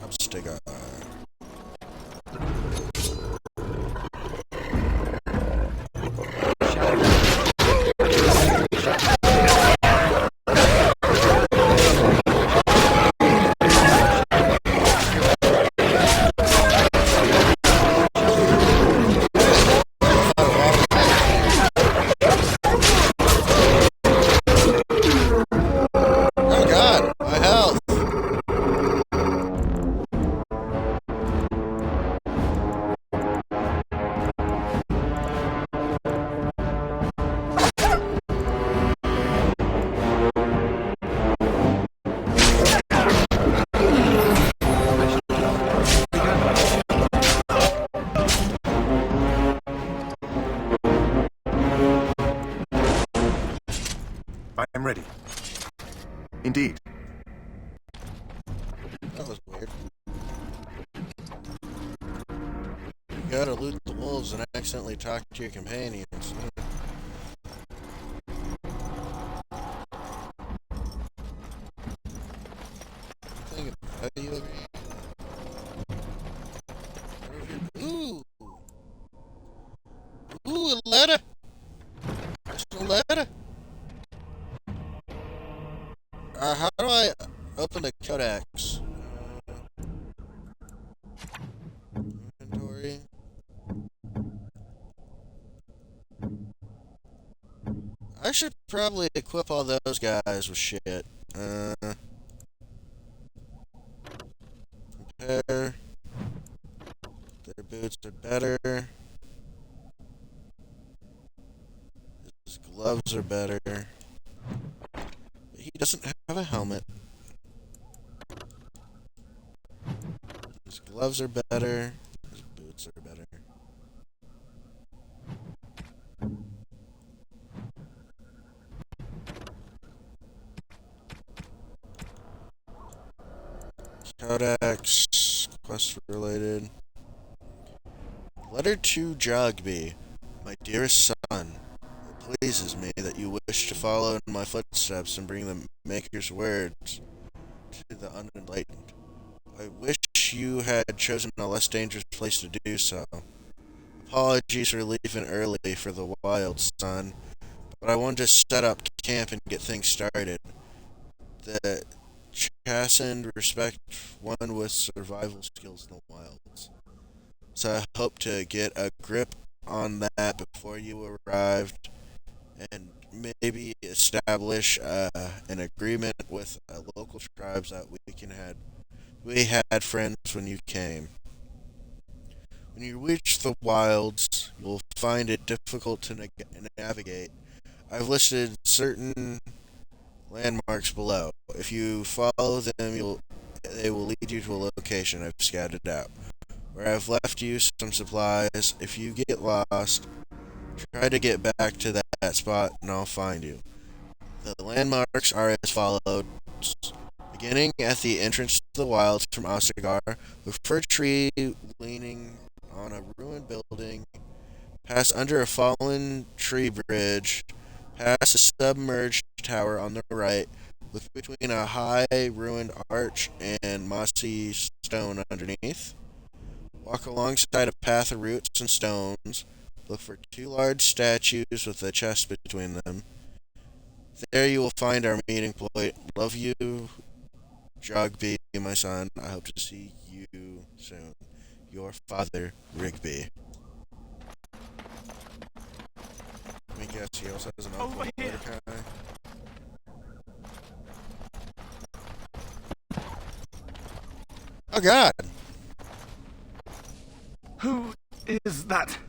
Obstigar. Oh god, my health! I am ready. Indeed. That was weird. You gotta loot the wolves and accidentally talk to your companions. Ooh! Ooh, a letter! There's a letter! How do I open the codex? Inventory. I should probably equip all those guys with shit. Compare. Their boots are better. His gloves are better. He doesn't have a helmet. His gloves are better. His boots are better. Codex, quest related. Letter to Jogby, my dearest son. It pleases me that you wish to follow in my footsteps and bring the Maker's words to the unenlightened. I wish you had chosen a less dangerous place to do so. Apologies for leaving early for the wild, son, but I wanted to set up camp and get things started. The chastened respect one with survival skills in the wilds. So I hope to get a grip on that before you arrived and maybe establish an agreement with local tribes that we had friends when you came. When you reach the wilds, you'll find it difficult to navigate. I've listed certain landmarks below. If you follow them, they will lead you to a location I've scouted out, where I've left you some supplies. If you get lost, try to get back to that spot and I'll find you. The landmarks are as follows. Beginning at the entrance to the wilds from Ostagar, look for a tree leaning on a ruined building, pass under a fallen tree bridge, past a submerged tower on the right, look between a high ruined arch and mossy stone underneath. Walk alongside a path of roots and stones. Look for 2 large statues with a chest between them. There you will find our meeting point. Love you, Jogby, my son. I hope to see you soon. Your father, Rigby. Let me guess, he also has an uncle, Mordecai. Oh God! Who is that?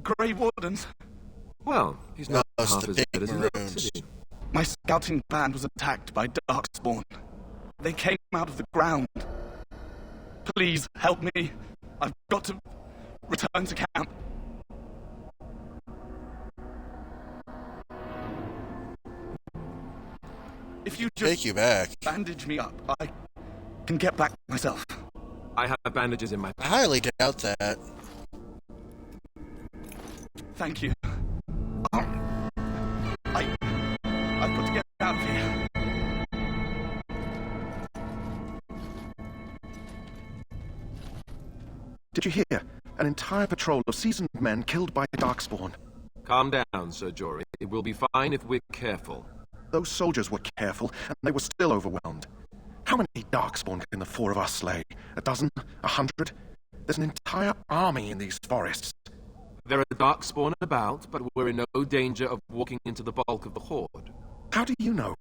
Grey Wardens? Well, he's not half as bad as he looks, Maroons. is he? My scouting band was attacked by Darkspawn. They came out of the ground. Please help me. I've got to return to camp. If you just take you back, bandage me up, I can get back myself. I have bandages in my... I highly doubt that. Thank you. I've got to get out of here. Did you hear? An entire patrol of seasoned men killed by Darkspawn. Calm down, Sir Jory. It will be fine if we're careful. Those soldiers were careful, and they were still overwhelmed. How many Darkspawn can the 4 of us slay? 12? 100? There's an entire army in these forests. There are Darkspawn about, but we're in no danger of walking into the bulk of the Horde. How do you know?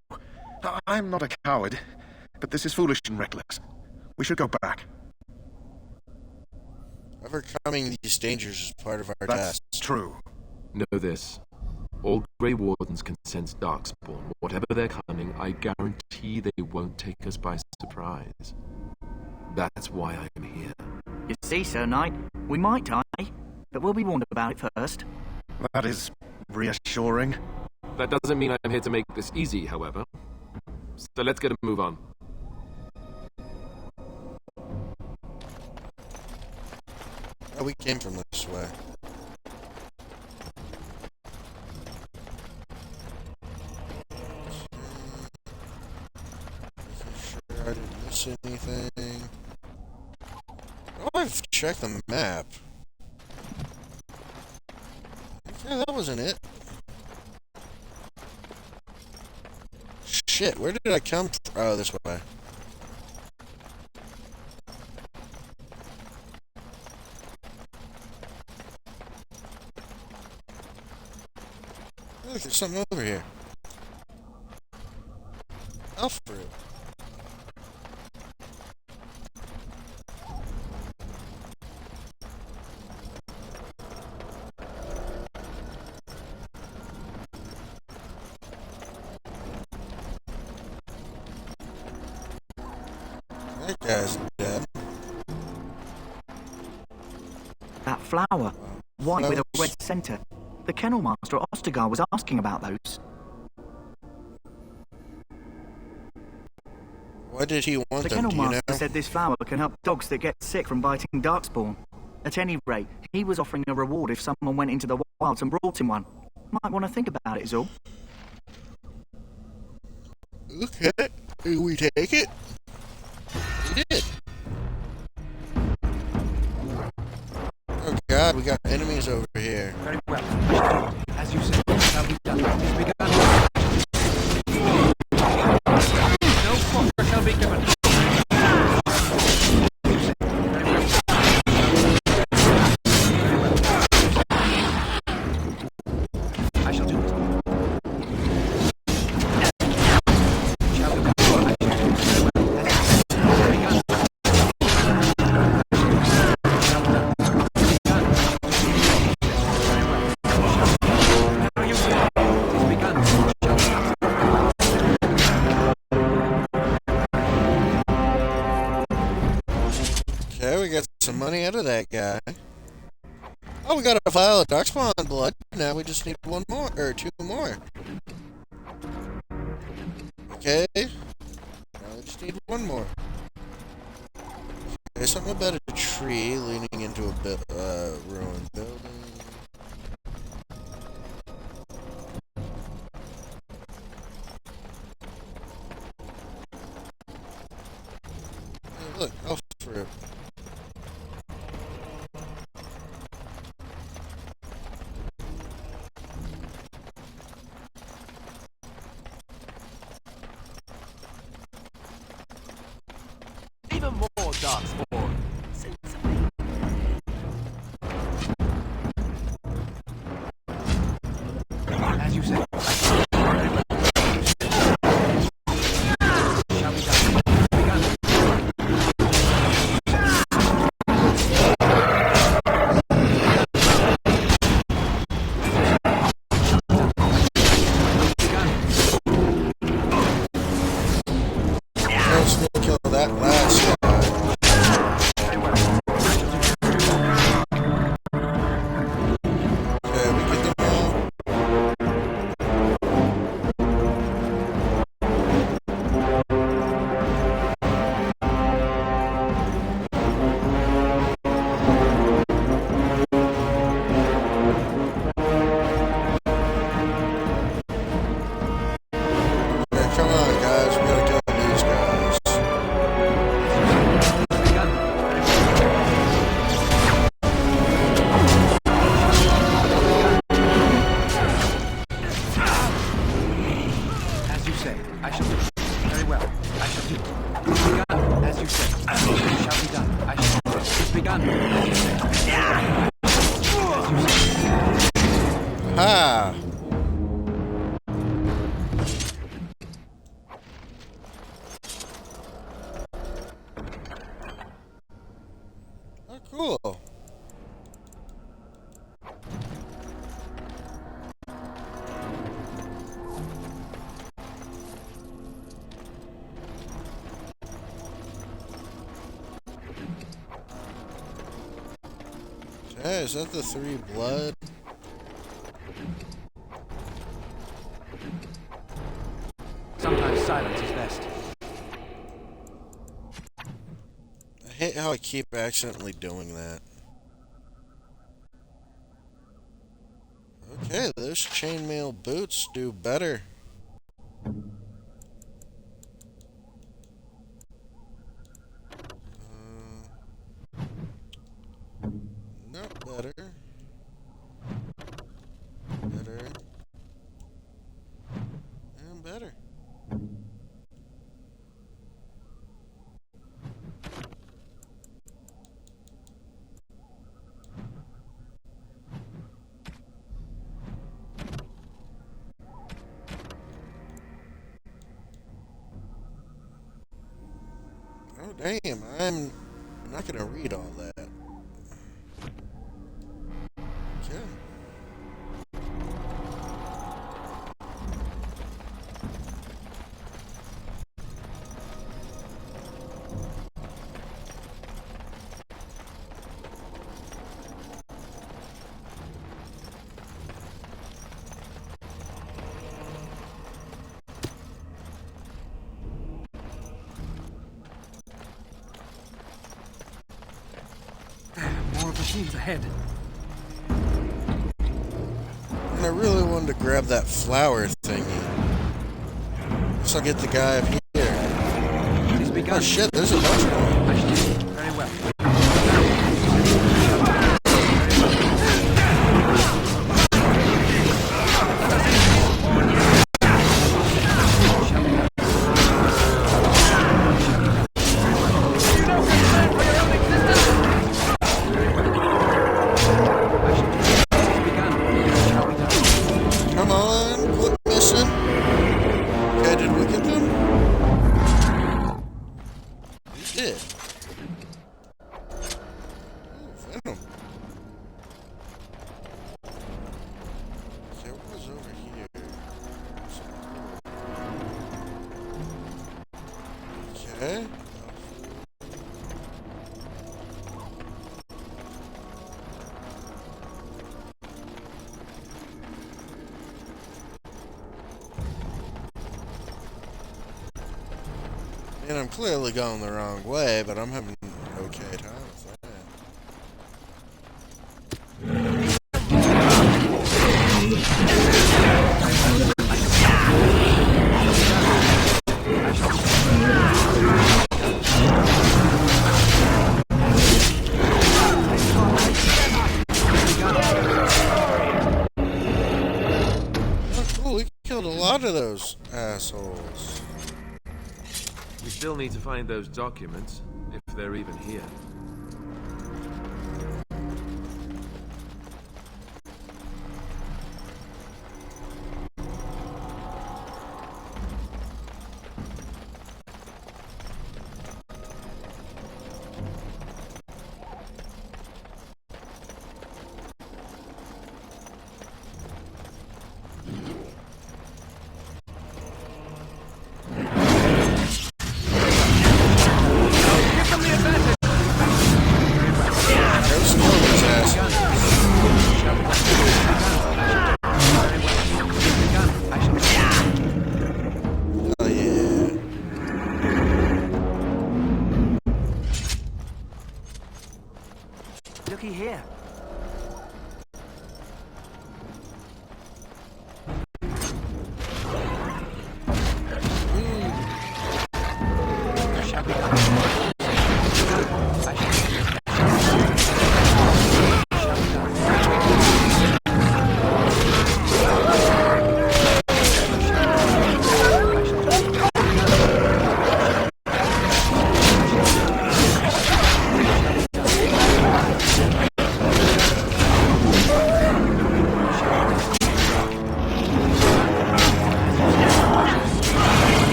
I'm not a coward, but this is foolish and reckless. We should go back. Overcoming these dangers is part of our That's task. True. Know this. All Grey Wardens can sense Darkspawn. Whatever they're coming, I guarantee they won't take us by surprise. That's why I'm here. You see, Sir Knight, we might die, but we'll be warned about it first. That is reassuring. That doesn't mean I'm here to make this easy, however. So let's get a move on. Oh, we came from this way. Sure I didn't miss anything. Oh, I've checked the map. Yeah, that wasn't it. Shit, where did I come from? Oh, this way. Look, there's something over here. Elf fruit. That guy's dead. that flower. White with a red centre. The kennel master at Ostergar was asking about those. Why did he want the them, kennel do you master know? said this flower can help dogs that get sick from biting darkspawn. At any rate, he was offering a reward if someone went into the wilds and brought him one. Might want to think about it is all. Okay, do we take it? We did. Oh god, we got enemies over here. Very well. As you said, it shall be done. It's begun. No quarter shall be given. I shall do it. Shall be done. Okay, we got some money out of that guy. Oh, we got a vial of darkspawn blood. Now we just need one more, or two more. Okay. Now we just need one more. Okay, something about a tree leaning into a ruined building. Hey, look, elf fruit. Even more darkspawn. As you say. Shall be done. Begun. Let's kill that last guy. Okay, we get them all. Okay, come on, guys. We gotta kill these guys. As you say, I shall do it. Very well. I shall do it. It's begun. As you say. It shall be done. I shall do it. It's begun. As you say. Ah! Oh, cool. Okay, is that the 3 blood? Sometimes silence is best. I hate how I keep accidentally doing that. Okay, those chainmail boots do better. Not better. Better. And better. Oh, damn, I'm not gonna read all that. Okay. Seems ahead. And I really wanted to grab that flower thingy. Guess I'll get the guy up here. Oh shit, there's a bunch of them. Very well. Come on, quit missing. Okay, did we get them? We did. Oh, venom. Okay, what was over here? Okay. And I'm clearly going the wrong way, but I'm having an okay time with that. Oh, cool, we killed a lot of those assholes. We still need to find those documents, if they're even here. Looky here.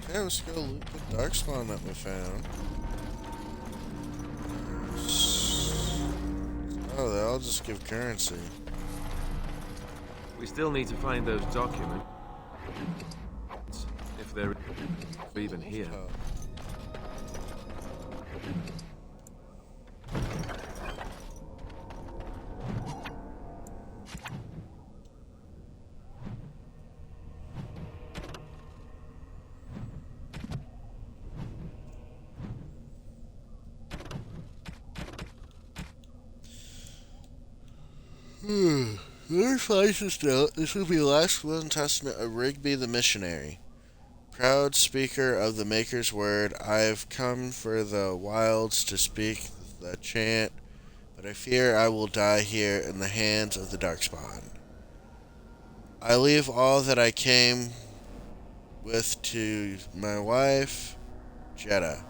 Okay, let's go loot the darkspawn that we found. Oh, they all just give currency. We still need to find those documents, if they're even here. Whoever finds this note, this will be the last will and testament of Rigby the missionary. Proud speaker of the Maker's word, I've come for the wilds to speak the chant, but I fear I will die here in the hands of the Darkspawn. I leave all that I came with to my wife, Jeddah.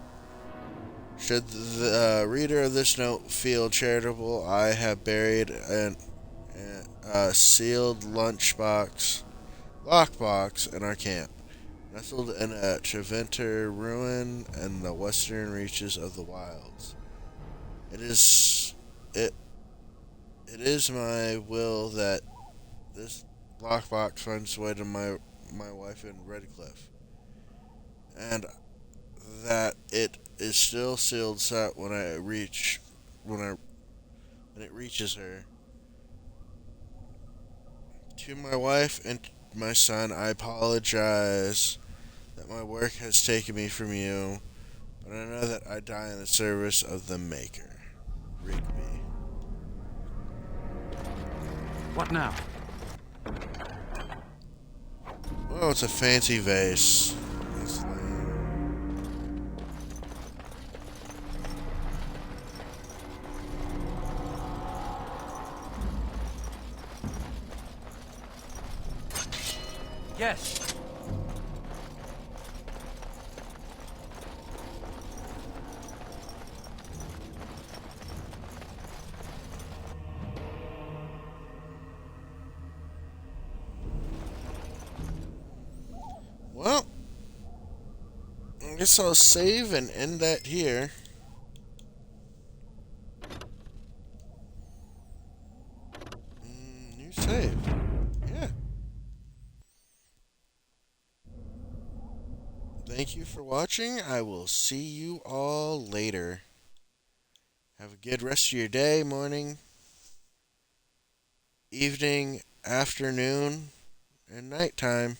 Should the reader of this note feel charitable, I have buried a sealed lockbox in our camp, nestled in a Treventer ruin in the western reaches of the wilds. It it is my will that this lockbox finds its way to my wife in Redcliffe, and that it is still sealed shut when it reaches her. To my wife and my son, I apologize that my work has taken me from you, but I know that I die in the service of the Maker. Rigby. What now? Oh, it's a fancy vase. It's lame. Yes. Well, I guess I'll save and end that here. New save. Yeah. Thank you for watching. I will see you all later. Have a good rest of your day, morning, evening, afternoon, and nighttime.